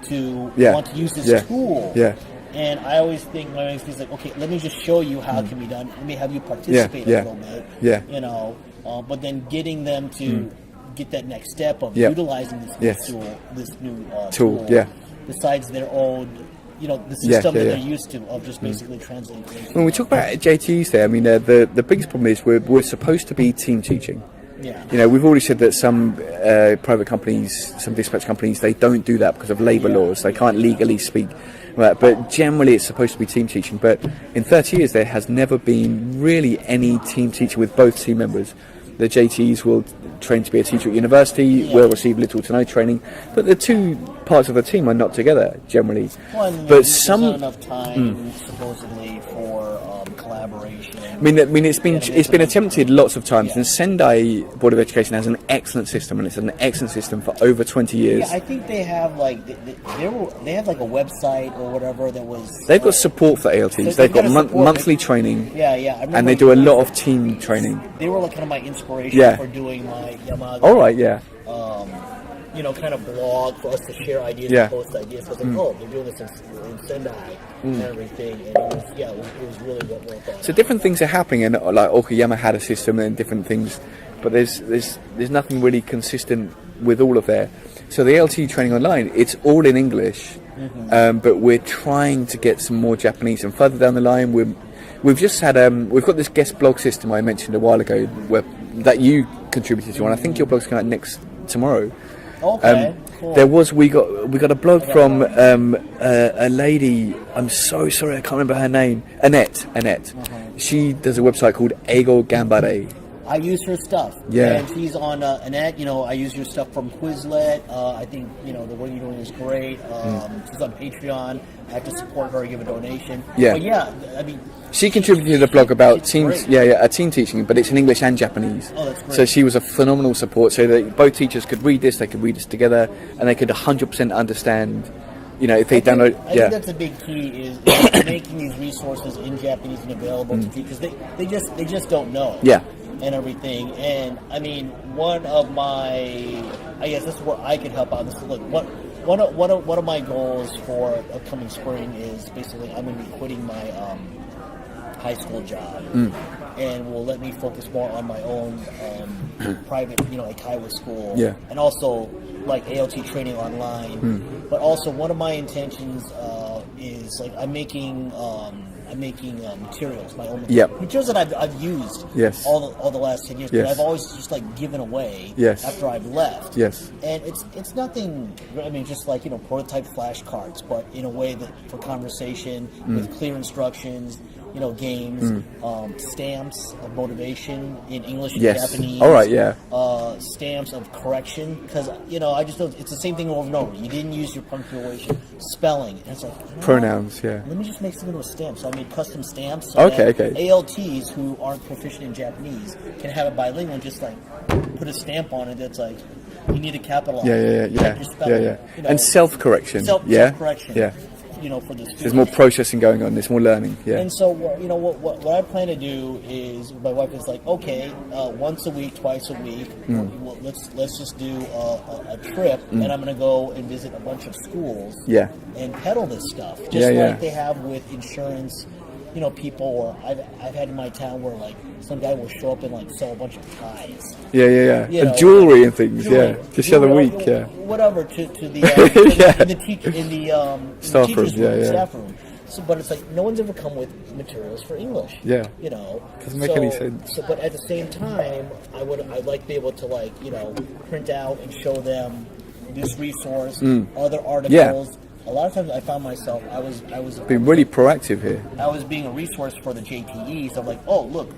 to want to use this tool. Yeah. And I always think, my next is like, okay, let me just show you how it can be done. Let me have you participate a little bit. Yeah. You know, but then getting them to get that next step of utilizing this new tool. Yeah. Besides their old, you know, the system that they're used to of just basically translating. When we talk about JTs there, I mean, the biggest problem is we're supposed to be team teaching. Yeah. You know, we've already said that some private companies, some dispatch companies, they don't do that because of labour laws. They can't legally speak. Right, but generally it's supposed to be team teaching. But in 30 years, there has never been really any team teaching with both team members. The JTs will train to be a teacher at university, will receive little to no training, but the two parts of the team are not together generally. Well, but there's not enough time supposedly for collaboration. I mean, it's been attempted lots of times, and Sendai Board of Education has an excellent system, and it's an excellent system for over 20 years. Yeah, I think they have like they have like a website or whatever that was. They've got support for ALTs. They've got monthly training. Yeah, and they do a lot of team training. They were like kind of my inspiration for doing my Yamaga. All right, yeah. You know, kind of blog for us to share ideas and post ideas. Because like, they're doing this in Sendai and everything, and it was really well thought. So different things are happening, and like Okayama had a system and different things, but there's nothing really consistent with all of there. So the LT training online, it's all in English, but we're trying to get some more Japanese. And further down the line, we've just had we've got this guest blog system I mentioned a while ago that you contributed to, and I think your blog's coming out tomorrow. Okay, cool. We got a blog from a lady. I'm so sorry, I can't remember her name. Annette. She does a website called Eigoganbare. I use her stuff. Yeah. And she's on Annette. You know, I use your stuff from Quizlet. I think, you know, the work you're doing is great. She's on Patreon. I have to support her and give a donation. Yeah. But yeah, I mean, she contributed to the blog about teams. A team teaching, but it's in English and Japanese. Oh, that's great. So she was a phenomenal support. So that both teachers could read this, they could read this together, and they could 100% understand. You know, if they download. I think that's a big key is making these resources in Japanese and available to because they just don't know. Yeah. And everything, and I mean, one of my, I guess this is where I can help out. This is like one of my goals for upcoming spring is basically I'm going to be quitting my high school job, and will let me focus more on my own private, you know, like Iowa school, and also like ALT training online. But also one of my intentions is like I'm making materials, my own materials that I've used all the last 10 years, but I've always just like given away after I've left. And it's nothing, I mean, just like, you know, prototype flashcards, but in a way that for conversation with clear instructions, you know, games, stamps of motivation in English and Japanese. All right, stamps of correction, because, you know, I just don't, it's the same thing over and over. You didn't use your punctuation, spelling, and it's like, you know, pronouns, let me just make something with stamps. So I made custom stamps. So okay. ALTs who aren't proficient in Japanese can have it bilingual and just like put a stamp on it that's like, you need to capitalize. Yeah. You know, and self-correction. Self-correction. You know, for the students. There's more processing going on. There's more learning. Yeah. And so, you know, what I plan to do is, my wife is like, okay, once a week, twice a week, well, let's just do a trip, and I'm going to go and visit a bunch of schools. And peddle this stuff, just like they have with insurance. You know, people, or I've had in my town where like some guy will show up and like sell a bunch of ties. And jewelry and things. Just the other week. Whatever to the in the staff teachers' room. Staff room. So, but it's like no one's ever come with materials for English. You know, doesn't make any sense. So, but at the same time, I'd like to be able to like, you know, print out and show them this resource, other articles. a lot of times I found myself, I was being really proactive here. I was being a resource for the JTEs of like, oh look,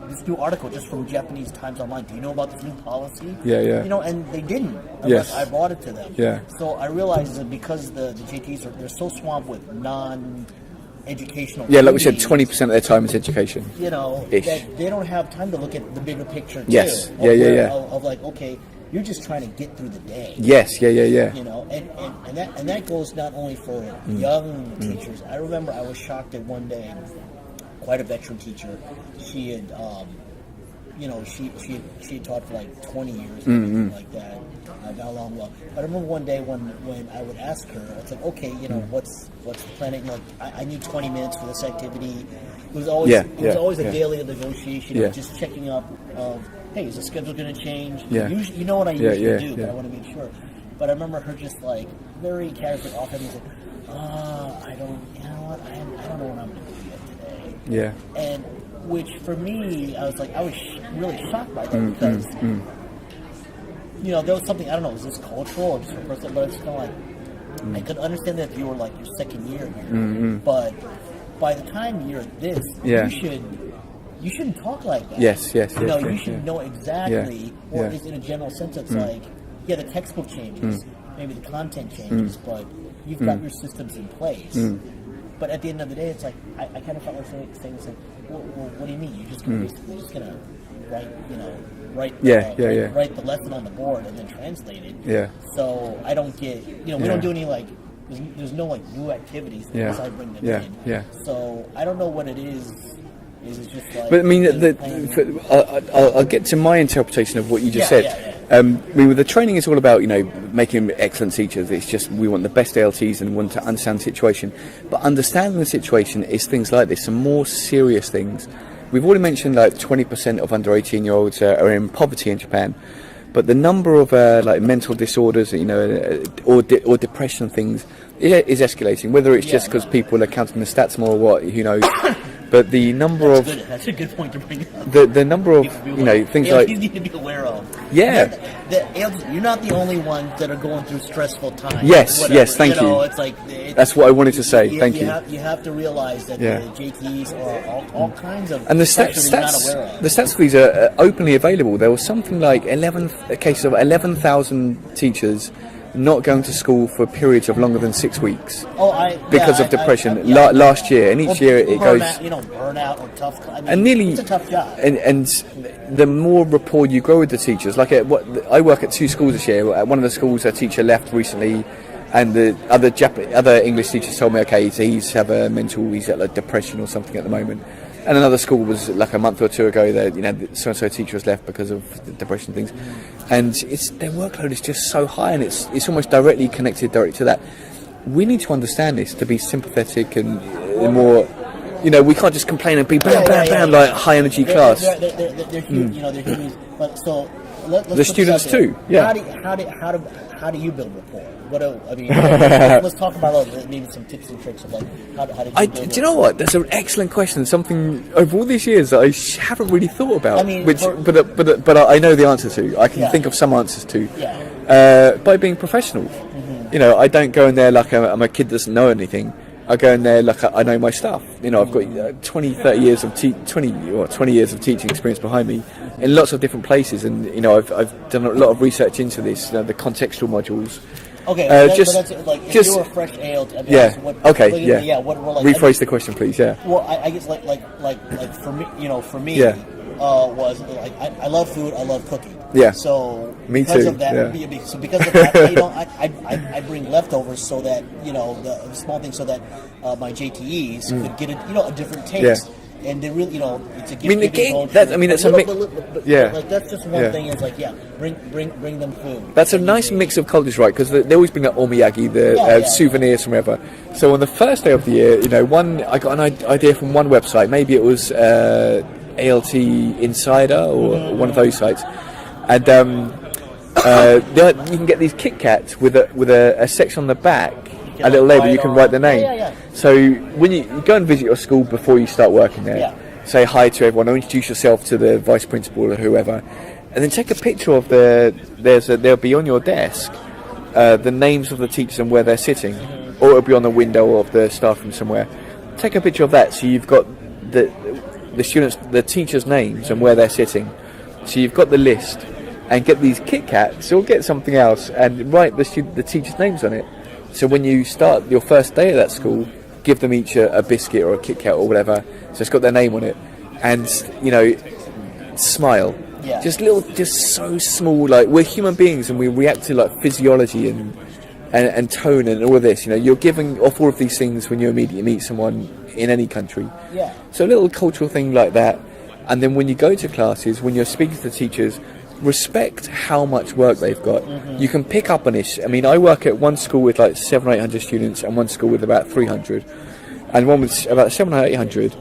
this new article just from Japanese Times Online. Do you know about this new policy? Yeah, yeah. You know, and they didn't unless I brought it to them. Yeah. So I realized that because the JTEs they're so swamped with non-educational. Yeah, like we said, 20% of their time is education. You know, that they don't have time to look at the bigger picture. Yes. Too, Yeah. Of like, okay, you're just trying to get through the day. Yes. Yeah. You know, and that goes not only for young teachers. I remember I was shocked at one day, quite a veteran teacher. She had, you know, she had taught for like 20 years, or something like that. Not long. But I remember one day when I would ask her, it's like, okay, you know, what's the plan? You know, I need 20 minutes for this activity. It was always a daily negotiation of just checking up of, hey, is the schedule going to change? Yeah. You know what I usually do, but I want to make sure. But I remember her just like very casually offhandedly saying, I don't know what I'm going to do yet today. Yeah. And which for me, I was really shocked by that because, you know, there was something, I don't know, is this cultural or just a person, but it's kind of like, I could understand that if you were like your second year here, but by the time you're at this, you shouldn't talk like that. Yes. You know, you should know exactly, or at least in a general sense, it's like, the textbook changes, maybe the content changes, but you've got your systems in place. But at the end of the day, it's like, I kind of felt like saying, well, what do you mean? You're just going to write the lesson on the board and then translate it. Yeah. So I don't get, you know, we don't do any like, there's no like new activities unless I bring them in. Yeah. So I don't know what it is. It's just like, but I mean, I'll get to my interpretation of what you just said. I mean, the training is all about, you know, making excellent teachers. It's just we want the best ALTs and want to understand the situation. But understanding the situation is things like this, some more serious things. We've already mentioned like 20% of under 18-year-olds are in poverty in Japan. But the number of like mental disorders, you know, or depression things is escalating. Whether it's just because people are counting the stats more or what, who knows. But the number that's a good point to bring up. The number of, you know, things like... You need to be aware of. Yeah. You're not the only ones that are going through stressful times. Yes, thank you. It's like... That's what I wanted to say, thank you. You have to realize that the JTs are all kinds of... And the stats for these are openly available. There was something like 11 cases of 11,000 teachers not going to school for periods of longer than 6 weeks because of depression last year, and each year it goes, you know, burnout or tough. I mean, and nearly it's a tough job. And the more rapport you grow with the teachers, like I work at 2 schools this year. At one of the schools, a teacher left recently, and the other English teachers told me, okay, he's had like depression or something at the moment. And another school was like a month or two ago that, you know, so-and-so teacher was left because of the depression things. And their workload is just so high, and it's almost directly connected to that. We need to understand this to be sympathetic and more, you know, we can't just complain and be bam, like high energy class. They're huge, you know, they're huge. But so let's the students too. Yeah. How do you build rapport? Let's talk about maybe some tips and tricks of like how do you build do you know what? That's an excellent question. Something over all these years that I haven't really thought about. I mean, but I know the answer to. I can think of some answers to. Yeah. By being professional. You know, I don't go in there like I'm a kid that doesn't know anything. I go in there like I know my stuff. You know, I've got 20 years of teaching experience behind me in lots of different places, and you know, I've done a lot of research into this. You know, the contextual modules. Okay, but that's like if you were a fresh ALT. Rephrase the question, please. Yeah. Well, I guess like for me, you know, was like I love food. I love cooking. Yeah. So me because too. of that, Yeah. Because of that, you know, I bring leftovers so that, you know, the small things so that my JTEs could get a different taste. Yeah. And they really, you know, it's a gift giving culture. That's a mix. Like that's just one thing. Is like, bring them food. That's a nice mix of cultures, right? Because they always bring that omiyagi, souvenirs from wherever. So on the first day of the year, you know, I got an idea from one website. Maybe it was ALT Insider or one of those sites, and you can get these Kit Kats with a section on the back. A little label, you can write the name. Yeah. So when you go and visit your school before you start working there, say hi to everyone, or introduce yourself to the vice principal or whoever, and then take a picture of there'll be on your desk the names of the teachers and where they're sitting. or it'll be on the window of the staff room somewhere. Take a picture of that, so you've got the students, the teachers' names and where they're sitting. So you've got the list, and get these Kit Kats or get something else and write the teachers' names on it. So when you start your first day at that school, give them each a biscuit or a Kit Kat or whatever. So it's got their name on it, and smile. Yeah. Just so small. Like, we're human beings and we react to like physiology and tone and all of this. You're giving off all of these things when you immediately meet someone in any country. Yeah. So a little cultural thing like that, and then when you go to classes, when you're speaking to the teachers, respect how much work they've got. Mm-hmm. You can pick up on this. I mean, I work at one school with like 700 or 800 students and one school with about 300, and one with about 700 or 800.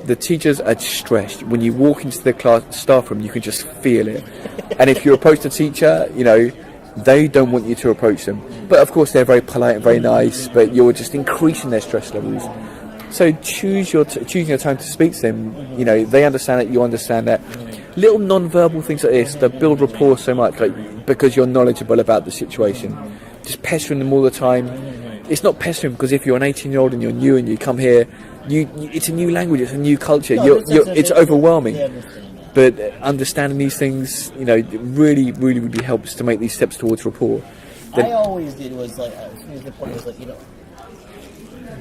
The teachers are stressed. When you walk into the class staff room, you can just feel it. And if you approach the teacher, they don't want you to approach them. But of course, they're very polite and very nice, but you're just increasing their stress levels. So choosing your time to speak to them. They understand it, you understand that. Little non-verbal things like this that build rapport so much, like, because you're knowledgeable about the situation. Just pestering them all the time. It's not pestering, because if you're an 18-year-old and you're new and you come here, it's a new language, it's a new culture. It's overwhelming. But understanding these things, really, really, really helps to make these steps towards rapport. I always did was like, the point was like,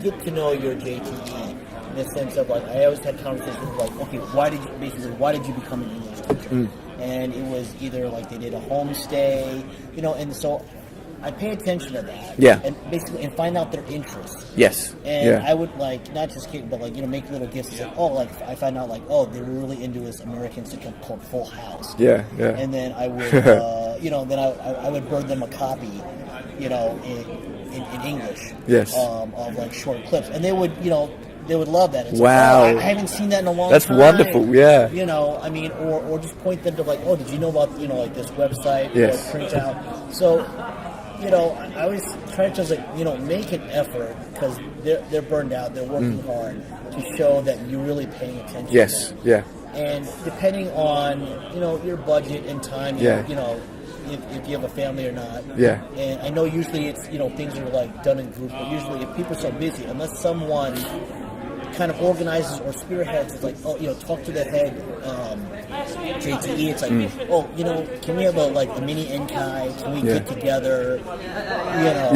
get to know your JTE in the sense of like, I always had conversations like, okay, why did you become an English teacher? And it was either like they did a homestay, and so I pay attention to that. Yeah. And basically, find out their interests. Yes. And I would not just kids, but make little gifts. Like, I found out they were really into this American sitcom called Full House. Yeah. And then I would, then I would burn them a copy, in English. Yes. Of like short clips, and they would, they would love that. It's wow. I haven't seen that in a long time. That's wonderful, yeah. Or just point them to did you know about, this website? Yes. Print out. So, I always try to make an effort, because they're burned out, they're working hard, to show that you're really paying attention. Yes, to them. yeah. And depending on, your budget and time, if you have a family or not. Yeah. And I know usually it's, things are done in groups, but usually if people are so busy, unless someone kind of organizes or spearheads, it's talk to the head JTE. It's can we have a mini NCAI? Can we get together? Yeah.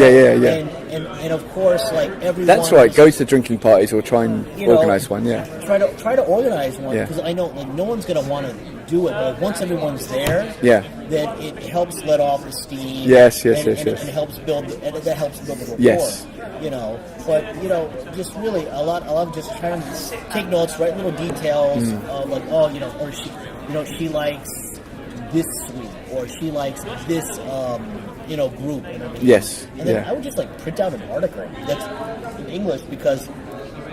And of course, everyone. That's right. Go to drinking parties or try and organize one. Yeah. Try to organize one, because I know no one's gonna want to do it. But once everyone's there, then it helps let off the steam. Yes. And it helps build. And that helps build the rapport. Yes. But just really a lot of just trying to take notes, write little details of or she likes this suite, or she likes this group and everything. Yes. And then I would just print out an article that's in English, because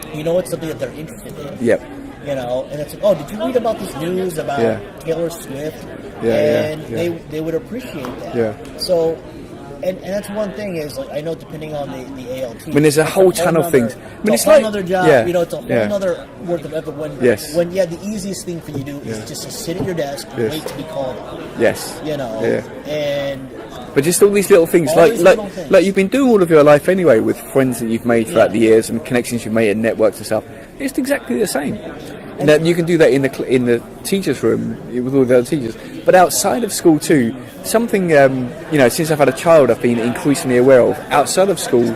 it's something that they're interested in. Yep. And it's did you read about this news about Taylor Swift? And they would appreciate that. Yeah. So. And that's one thing is I know, depending on the ALT. I mean, there's a whole ton of things. It's another job. Yeah, it's a whole another worth of effort. When the easiest thing for you to do is just to sit at your desk and wait to be called on. Yes. And. But just all these little things, like you've been doing all of your life anyway, with friends that you've made throughout the years and connections you've made and networks and stuff. It's exactly the same. Now, you can do that in the teachers' room with all the other teachers, but outside of school too. Something since I've had a child, I've been increasingly aware of. Outside of school,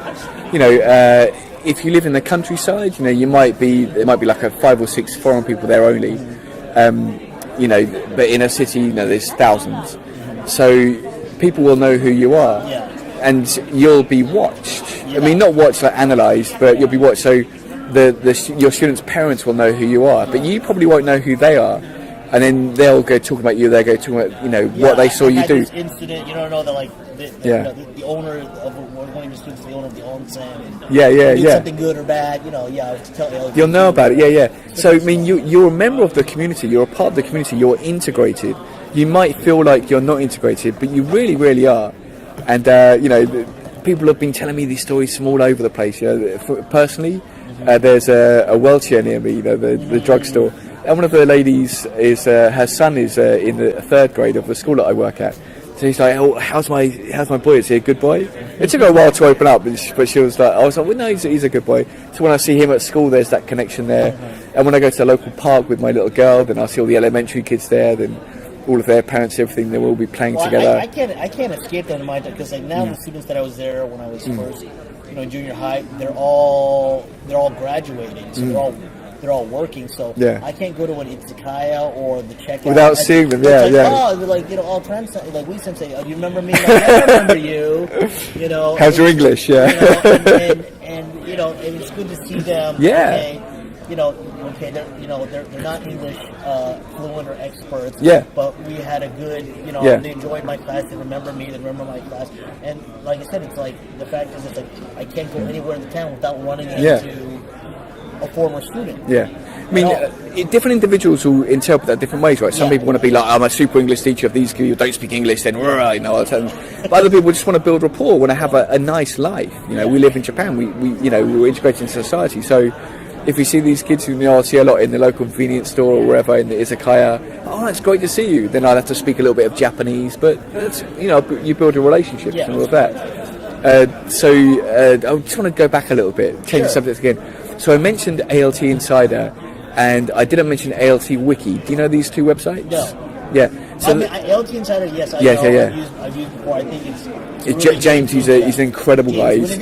if you live in the countryside, there might be like 5 or 6 foreign people there only. But in a city, there's thousands. So people will know who you are, and you'll be watched. I mean, not watched, analysed, but you'll be watched. So your students' parents will know who you are, but you probably won't know who they are. And then they'll go talk about you. They'll go talk about what they saw you do. This incident, the owner of one of the students, the owner of the onsen. And something good or bad, You'll know about it. Yeah. So I mean, you're a member of the community. You're a part of the community. You're integrated. You might feel like you're not integrated, but you really, really are. And people have been telling me these stories from all over the place. Personally, there's a Welchia near me. The drugstore. And one of the ladies is her son is in the 3rd grade of the school that I work at. So he's like, "Oh, how's my boy? Is he a good boy?" It took her a while to open up, but she was like, "I was like, well, no, he's a good boy." So when I see him at school, there's that connection there. And when I go to the local park with my little girl, then I see all the elementary kids there. Then all of their parents, everything, they will all be playing together. I can't escape that in my time, because like now the students that I was there when I was first, in junior high, they're all graduating, so they're all working. So I can't go to an izakaya or the checkout without seeing them. Oh, they're like all times like we say, "Oh, do you remember me?" Like, I remember you. How's your English? And it's good to see them. Yeah. They're not English fluent or experts. Yeah. But we had a good, they enjoyed my class. They remember me. They remember my class. And like I said, it's like the fact is, it's like I can't go anywhere in the town without running into a former student. Yeah. I mean, different individuals will interpret that different ways, right? Some people want to be like, I'm a super English teacher. If these people don't speak English, then I'll tell them. But other people just want to build rapport, want to have a nice life. We live in Japan. We're integrated into society. So if we see these kids who I see a lot in the local convenience store or wherever in the izakaya, it's great to see you. Then I'd have to speak a little bit of Japanese, but it's, you build a relationship and all of that. So I just want to go back a little bit, change the subject again. So I mentioned ALT Insider, and I didn't mention ALT Wiki. Do you know these two websites? No. Yeah. So ALT Insider, yes, I know. I've used before. I think it's really James. He's an incredible guy. He's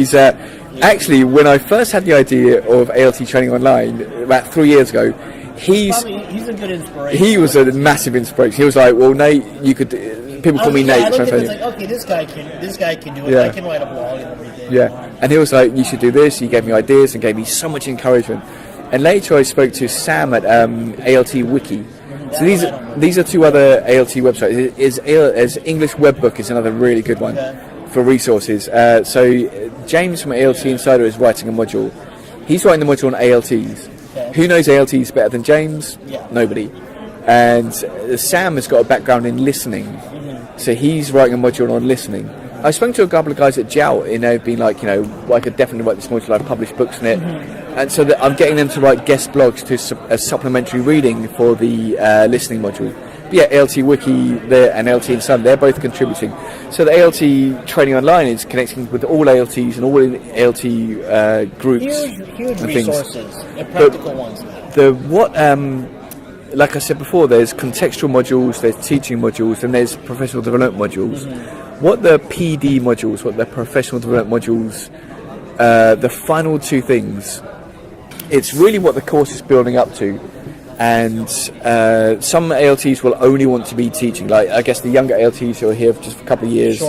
He's actually, when I first had the idea of ALT training online about 3 years ago, he's a good inspiration. He was a massive inspiration. He was like, "Well, Nate, you could." People call me Nate. I looked at it, like, okay, this guy can do it. I can write a blog and everything. Yeah, and he was like, "You should do this." He gave me ideas and gave me so much encouragement. And later, I spoke to Sam at ALT Wiki. So these are two other ALT websites. Is English Webbook is another really good one for resources. So James from ALT Insider is writing a module. He's writing the module on ALTs. Okay. Who knows ALTs better than James? Nobody. And Sam has got a background in listening, so he's writing a module on listening. I spoke to a couple of guys at JALT, and they've been like, I could definitely write this module. I've published books on it, and so I'm getting them to write guest blogs as supplementary reading for the listening module. But yeah, ALT Wiki and ALT Insider, they're both contributing. So the ALT training online is connecting with all ALTs and all ALT groups. Huge and resources, and practical ones. Like I said before, there's contextual modules, there's teaching modules, and there's professional development modules. What the PD modules, what the professional development modules, the final two things, it's really what the course is building up to. And some ALTs will only want to be teaching. Like, I guess the younger ALTs who are here for just a couple of years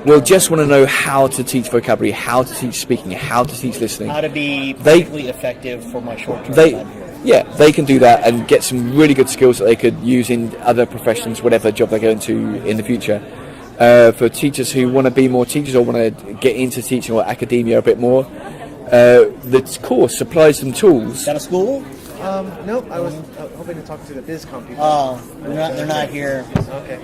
will just want to know how to teach vocabulary, how to teach speaking, how to teach listening. How to be politically effective for my short-term time. Yeah, they can do that and get some really good skills that they could use in other professions, whatever job they go into in the future. For teachers who want to be more teachers or want to get into teaching or academia a bit more, the course supplies them tools. Is that a school? Nope, I was hoping to talk to the BizCom people. Oh, they're not here. Okay.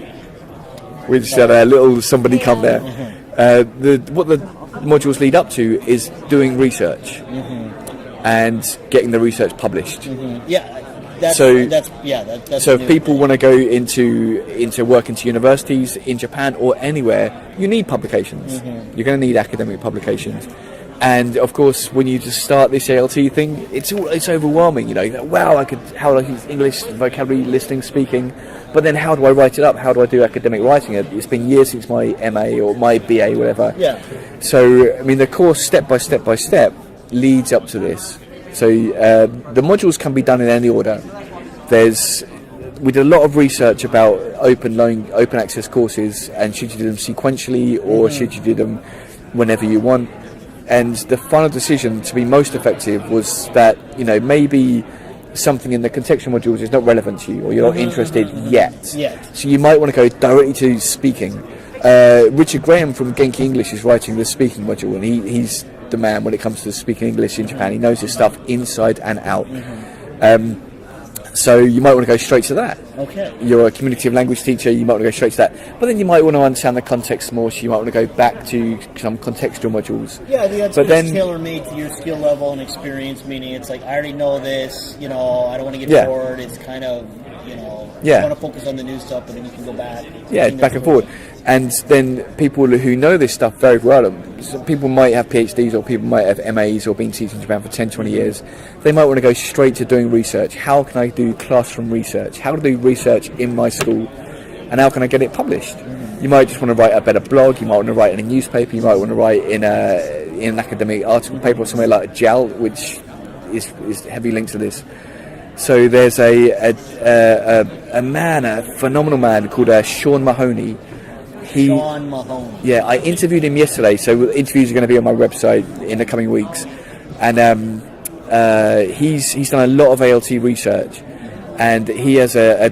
We just had a little somebody come there. What the modules lead up to is doing research and getting the research published. So if people want to go into work into universities in Japan or anywhere, you need publications. You're going to need academic publications. And of course, when you just start this ALT thing, it's overwhelming. Wow, how do I use English vocabulary, listening, speaking, but then how do I write it up? How do I do academic writing? It's been years since my MA or my BA, whatever. So I mean, the course step by step leads up to this. So the modules can be done in any order. We did a lot of research about open access courses, and should you do them sequentially or should you do them whenever you want. And the final decision to be most effective was that, maybe something in the contextual modules is not relevant to you or you're not interested yet. So you might want to go directly to speaking. Richard Graham from Genki English is writing the speaking module, and he's the man when it comes to speaking English in Japan. He knows his stuff inside and out. So you might want to go straight to that. Okay. You're a community of language teacher, you might want to go straight to that. But then you might want to understand the context more, so you might want to go back to some contextual modules. Yeah, I think that's tailor-made to your skill level and experience, meaning it's like, I already know this, I don't want to get bored. It's kind of, you want to focus on the new stuff, but then you can go back. Yeah, back and forward. And then people who know this stuff very well, some people might have PhDs or people might have MAs or been teaching Japan for 10, 20 years. They might want to go straight to doing research. How can I do classroom research? How to do research in my school? And how can I get it published? You might just want to write a better blog. You might want to write in a newspaper. You might want to write in an academic article paper or somewhere like JALT, which is heavily linked to this. So there's a man, a phenomenal man called Sean Mahoney. Sean Mahoney. Yeah, I interviewed him yesterday. So interviews are going to be on my website in the coming weeks, and he's done a lot of ALT research, and he has a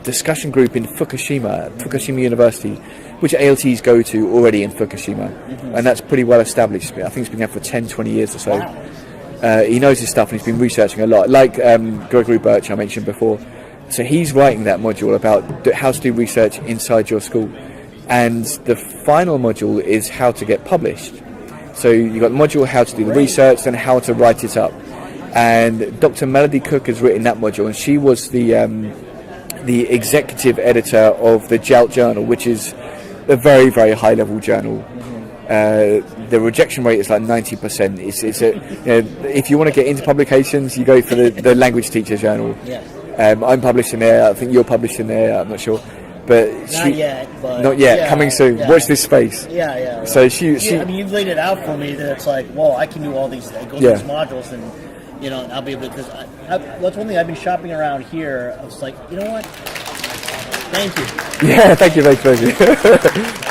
discussion group in Fukushima University, which ALTs go to already in Fukushima, and that's pretty well established. I think it's been there for 10, 20 years or so. Wow. He knows his stuff and he's been researching a lot, like Gregory Birch I mentioned before. So he's writing that module about how to do research inside your school, and the final module is how to get published. So you've got the module how to do the research, then how to write it up. And Dr. Melody Cook has written that module, and she was the executive editor of the JALT journal, which is a very, very high level journal. The rejection rate is like 90%. If you want to get into publications, you go for the language teacher journal. Yeah. I'm published in there. I think you're published in there. I'm not sure, but not yet. Yeah, coming soon. Yeah. Watch this space. Yeah. So she. I mean, you've laid it out for me that it's like, well, I can do all these, these modules, and and I'll be able to. Because that's one thing I've been shopping around here. I was like, you know what? Thank you. Yeah, thank you.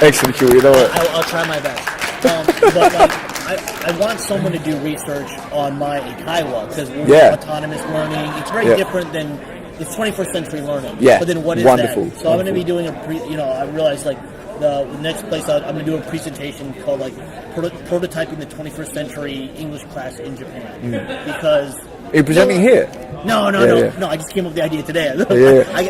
Excellent, Q. You know what? I'll try my best. But I want someone to do research on my Eikaiwa, because we're autonomous learning. It's very different than it's 21st century learning. Yeah, but then what is wonderful. that? So I'm going to be doing I realized like the next place I'm going to do a presentation called like prototyping the 21st century English class in Japan, because. Are you presenting here? No. I just came up with the idea today.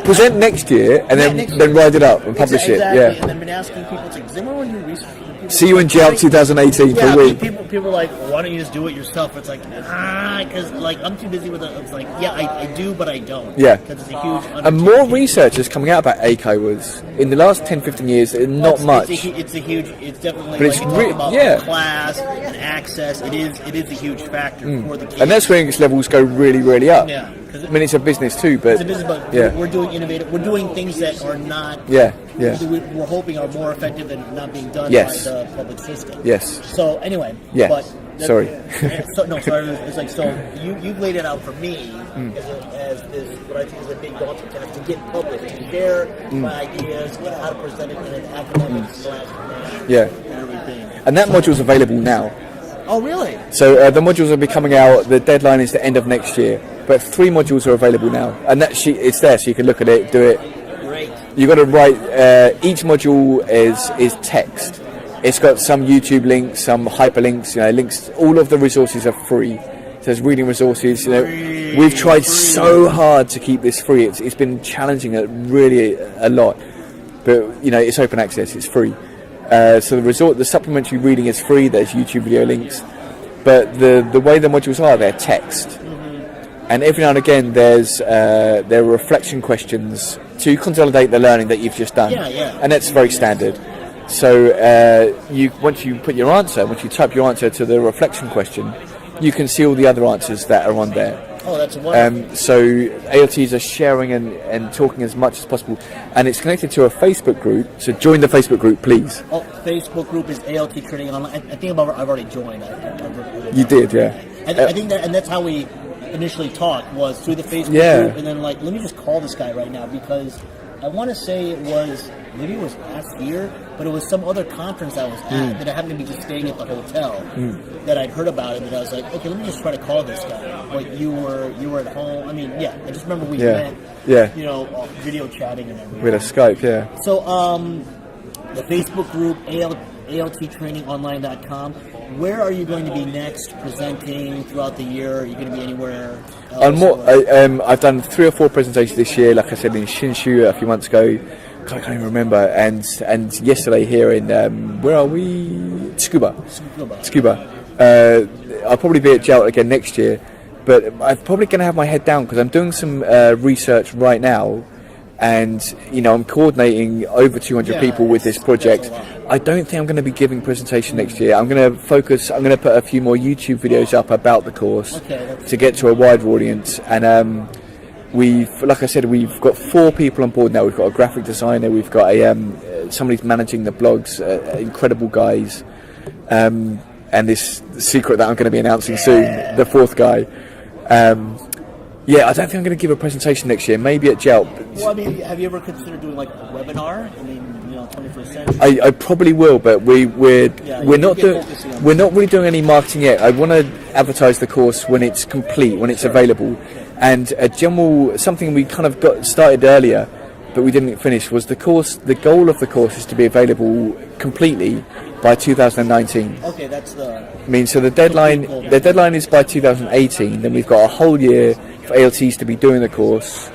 Present next year and then write it up and publish it. Yeah. And then been asking people, does anyone want to do research? See you in JALT 2018 for a week. People are like, well, why don't you just do it yourself? It's like, because I'm too busy with it. It's like, I do, but I don't. Yeah. Because it's a huge undertaking. And more research is coming out about Eikaiwas in the last 10, 15 years. Not much. It's definitely. But it's about class and access. It is a huge factor for the kids. And that's where English levels go really, really up. Yeah. I mean, it's a business too, but we're doing innovative. We're doing things that are not. We're hoping are more effective than not being done by the public system. Yes. So anyway. Yeah. But sorry. Sorry. It's like, so you've laid it out for me as what I think is a big daunting task to get published, to share my ideas, how to present it in an academic / and everything. And that module's available now. Oh, really? So the modules will be coming out. The deadline is the end of next year, but 3 modules are available now, and it's there, so you can look at it, do it. Great. You got to write. Each module is text. It's got some YouTube links, some hyperlinks. Links. All of the resources are free. So there's reading resources. We've tried so hard to keep this free. It's been challenging really a lot, but it's open access. It's free. So the supplementary reading is free. There's YouTube video links, but the way the modules are, they're text, and every now and again there are reflection questions to consolidate the learning that you've just done. And that's very standard. So once you type your answer to the reflection question, you can see all the other answers that are on there. Oh, that's wonderful. So ALTs are sharing and talking as much as possible, and it's connected to a Facebook group. So join the Facebook group, please. Oh, Facebook group is ALT Training Online. I think I've already joined. You did, yeah. I think that's how we initially talked, was through the Facebook group, and then let me just call this guy right now, because I want to say maybe it was last year, but it was some other conference I was at that I happened to be just staying at the hotel that I'd heard about it, and I was like, okay, let me just try to call this guy. But you were at home. I mean, I just remember we met, video chatting and everything. With a Skype, So, the Facebook group, ALTTrainingOnline.com. Where are you going to be next presenting throughout the year? Are you going to be anywhere else? I've done 3 or 4 presentations this year, like I said, in Shinshu a few months ago. I can't even remember. And yesterday here in, where are we? Tsukuba. I'll probably be at JALT again next year. but I'm probably going to have my head down because I'm doing some research right now, and I'm coordinating over 200 people with this project. I don't think I'm going to be giving a presentation next year. I'm going to focus. I'm going to put a few more YouTube videos up about the course to get to a wider audience. And like I said, we've got 4 people on board now. We've got a graphic designer. We've got somebody's managing the blogs. Incredible guys. And this secret that I'm going to be announcing soon, the 4th guy. I don't think I'm going to give a presentation next year. Maybe at JALT. Well, I mean, have you ever considered doing like a webinar? I mean, 21st century. I probably will, but we're not really doing any marketing yet. I want to advertise the course when it's complete, when it's available. And something we kind of got started earlier, but we didn't finish, was the course. The goal of the course is to be available completely by 2019. Okay, that's the. So the deadline is by 2018. Then we've got a whole year for ALTs to be doing the course,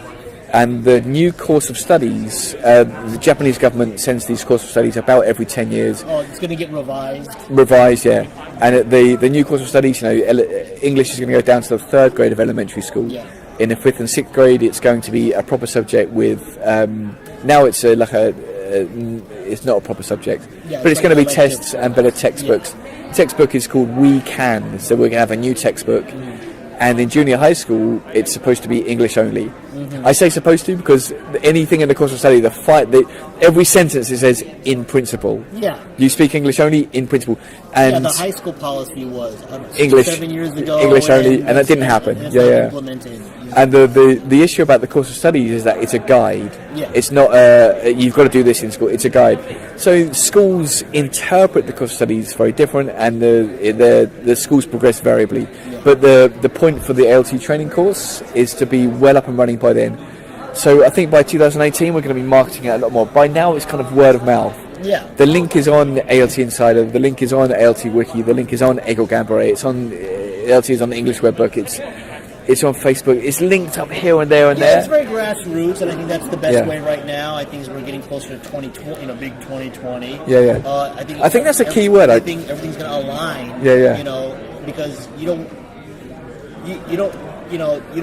and the new course of studies. The Japanese government sends these course of studies about every 10 years. Oh, it's going to get revised. Revised, yeah. And the new course of studies, English is going to go down to the 3rd grade of elementary school. Yeah. In the 5th and 6th grade, it's going to be a proper subject with. Now it's it's not a proper subject, but it's going to be tests and better textbooks. Yeah. The textbook is called We Can, so we're going to have a new textbook. And in junior high school, it's supposed to be English only. I say supposed to because anything in the course of study, every sentence it says in principle. Yeah. You speak English only in principle. And the high school policy was English 7 years ago. English only, and that didn't happen. Yeah. Implemented. And the issue about the course of studies is that it's a guide. Yeah. It's not you've got to do this in school. It's a guide. So schools interpret the course of studies very different, and the schools progress variably. Yeah. But the point for the ALT training course is to be well up and running by then. So I think by 2018 we're going to be marketing it a lot more. By now it's kind of word of mouth. Yeah. The link is on ALT Insider. The link is on ALT Wiki. The link is on Eigoganbare. It's on ALT is on the English web book. It's on Facebook. It's linked up here and there and there. It's very grassroots, and I think that's the best way right now. I think as we're getting closer to 2020, big 2020. Yeah. I think that's a key word. I think everything's going to align. Yeah. Because you don't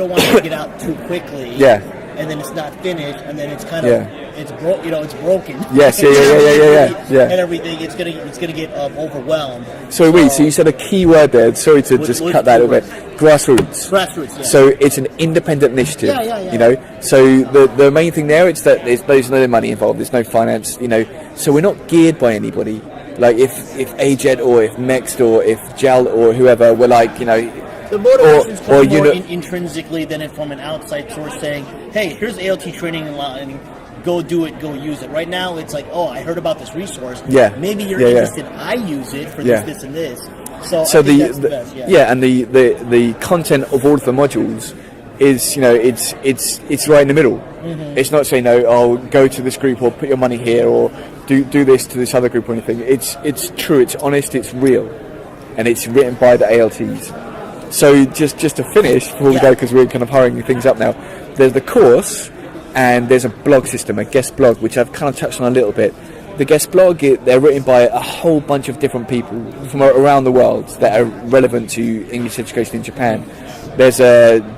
want to get out too quickly. Yeah. And then it's not finished, and then it's kind of it's broken. Yes, yeah. And everything, it's gonna get overwhelmed. So you said a key word there. Sorry to just cut that a bit. Grassroots. Yeah. So it's an independent initiative. Yeah. So the main thing there is that there's no money involved. There's no finance. So we're not geared by anybody. Like if AJET or if MEXT or if JALT or whoever were like the motivation's coming more intrinsically than from an outside source saying, hey, here's ALT training and go do it, go use it. Right now, it's like, oh, I heard about this resource. Yeah. Maybe you're interested. I use it for this, and this. So I think that's the best. And the content of all of the modules is, it's right in the middle. Mm-hmm. It's not saying, go to this group or put your money here or do this to this other group or anything. It's true. It's honest. It's real, and it's written by the ALTs. So just to finish before we go, because we're kind of hurrying things up now, there's the course and there's a blog system, a guest blog, which I've kind of touched on a little bit. The guest blog, they're written by a whole bunch of different people from around the world that are relevant to English education in Japan. There's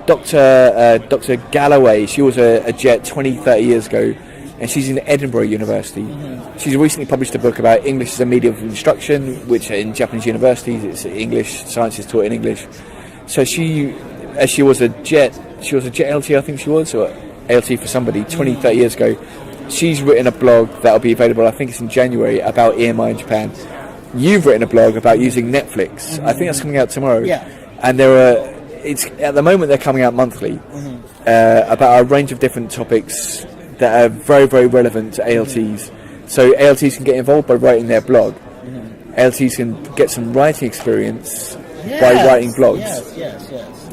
Dr. Galloway. She was a JET 20, 30 years ago, and she's in Edinburgh University. Mm-hmm. She's recently published a book about English as a medium of instruction, which in Japanese universities, it's English, science is taught in English. So she was a JET LT, I think she was, or ALT for somebody, 20, 30 years ago. She's written a blog that'll be available, I think it's in January, about EMI in Japan. You've written a blog about using Netflix. Mm-hmm. I think that's coming out tomorrow. Yeah. And at the moment they're coming out monthly, about a range of different topics that are very, very relevant to ALTs. Mm-hmm. So ALTs can get involved by writing their blog. Mm-hmm. ALTs can get some writing experience by writing blogs. Yes.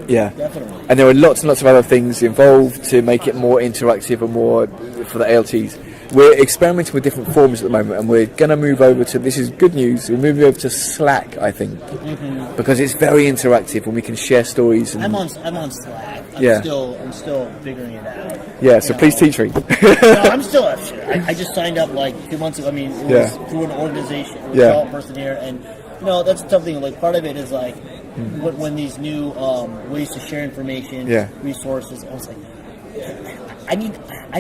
Yeah, definitely. And there are lots and lots of other things involved to make it more interactive and more for the ALTs. We're experimenting with different forms at the moment, and we're going to move over to, this is good news, we're moving over to Slack, I think, because it's very interactive and we can share stories. And I'm on Slack. I'm still figuring it out. Yeah, so please teach me. No, I'm still. I just signed up like 2 months ago. I mean, it was through an organization, a person here, and that's something. Like part of it is like when these new ways to share information, resources, I was like, I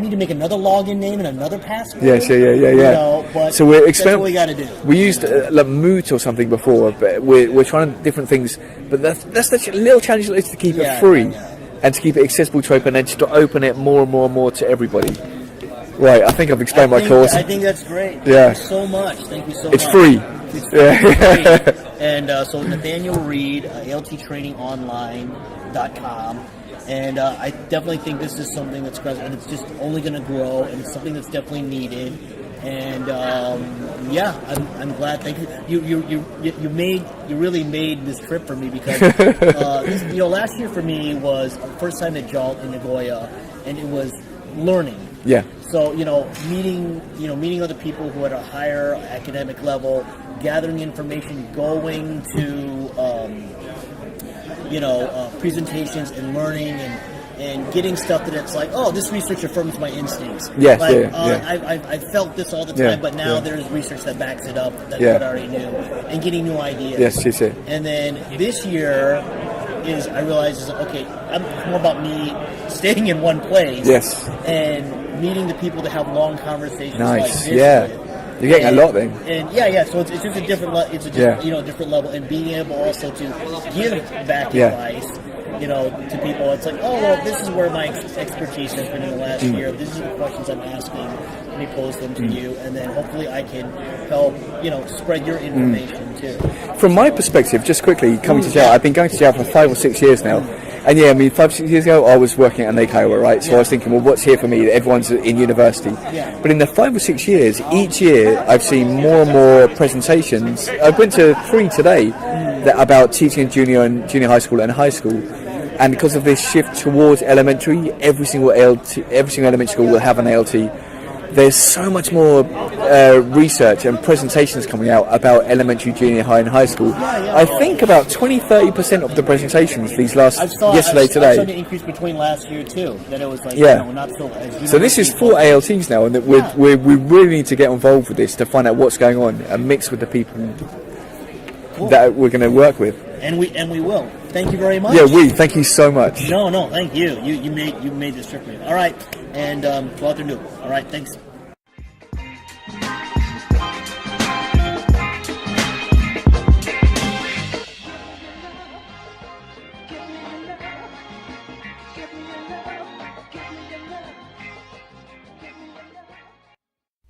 need to make another login name and another password. Yes, yeah. You know, but so we're that's what we got to do. We used like Moot or something before, but we're trying different things. But that's the little challenge is to keep it free and to keep it accessible to open and just to open it more and more and more to everybody. Right, I think I've explained my course. I think that's great. Yeah. Thank you so much. Thank you so much. It's free. It's free. And so Nathaniel Reed, ALTTrainingOnline.com. And I definitely think this is something that's present, and it's just only going to grow, and it's something that's definitely needed. And I'm glad. Thank you. You really made this trip for me because last year for me was first time at JALT in Nagoya, and it was learning. Yeah. So meeting other people who are at a higher academic level, gathering information, going to presentations and learning and getting stuff that it's like, oh, this research affirms my instincts. Yes, I felt this all the time, but now there's research that backs it up that I already knew, and getting new ideas. Yes. And then this year I realized okay, I'm more about me staying in one place. Yes. And meeting the people to have long conversations nice. like this. Yeah. You're getting a lot then. And so it's just a different different level, and being able also to give back advice, to people. It's like, oh well, this is where my expertise has been in the last year. These are the questions I'm asking. Let me pose them to you, and then hopefully I can help spread your information too. From my perspective, just quickly coming to JALT, I've been going to JALT for 5 or 6 years now. And 5 or 6 years ago, I was working at Eigoganbare, right? So I was thinking, well, what's here for me? Everyone's in university. Yeah. But in the 5 or 6 years, each year, I've seen more and more presentations. I went to 3 today about teaching junior high school and high school. And because of this shift towards elementary, every single elementary school will have an ALT. There's so much more research and presentations coming out about elementary, junior high and high school. I think about 20-30% of the presentations today. I saw an increase between last year too. That it was like not so. So this is for ALTs now, and that we really need to get involved with this to find out what's going on and mix with the people that we're going to work with. And we will. Thank you very much. Yeah, thank you so much. No, thank you. You made this trip for me. All right, and go out there and do it. All right, thanks.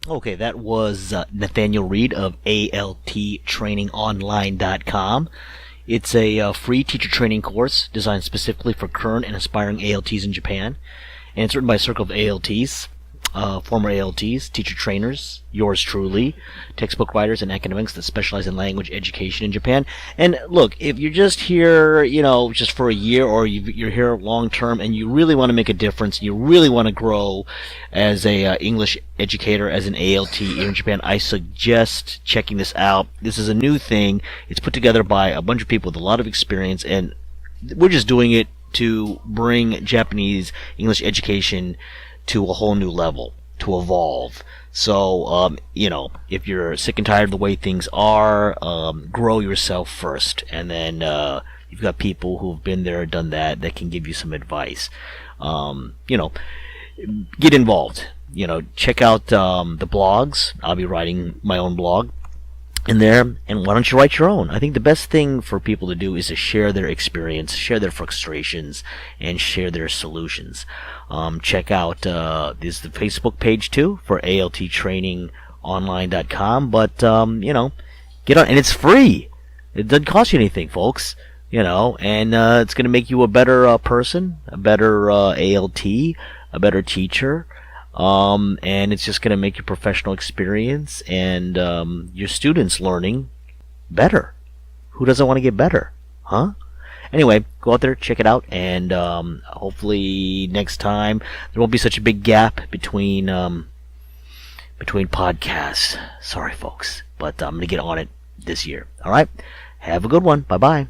Okay, that was Nathaniel Reed of ALTTrainingOnline.com. It's a free teacher training course designed specifically for current and aspiring ALTs in Japan. And it's written by a circle of ALTs, former ALTs, teacher trainers, yours truly, textbook writers, and academics that specialize in language education in Japan. And look, if you're just here, just for a year, or you're here long term, and you really want to make a difference, you really want to grow as a English educator, as an ALT here in Japan, I suggest checking this out. This is a new thing. It's put together by a bunch of people with a lot of experience, and we're just doing it to bring Japanese English education to a whole new level, to evolve. So, if you're sick and tired of the way things are, grow yourself first, and then you've got people who've been there, done that can give you some advice. Get involved. Check out the blogs. I'll be writing my own blog in there, and why don't you write your own? I think the best thing for people to do is to share their experience, share their frustrations, and share their solutions. Check out this the Facebook page too for ALTTrainingOnline.com. But get on, and it's free. It doesn't cost you anything, folks. And it's going to make you a better person, a better ALT, a better teacher. And it's just going to make your professional experience and your students learning better. Who doesn't want to get better? Huh? Anyway, go out there, check it out, and hopefully next time there won't be such a big gap between podcasts. Sorry, folks, but I'm going to get on it this year. All right? Have a good one. Bye-bye.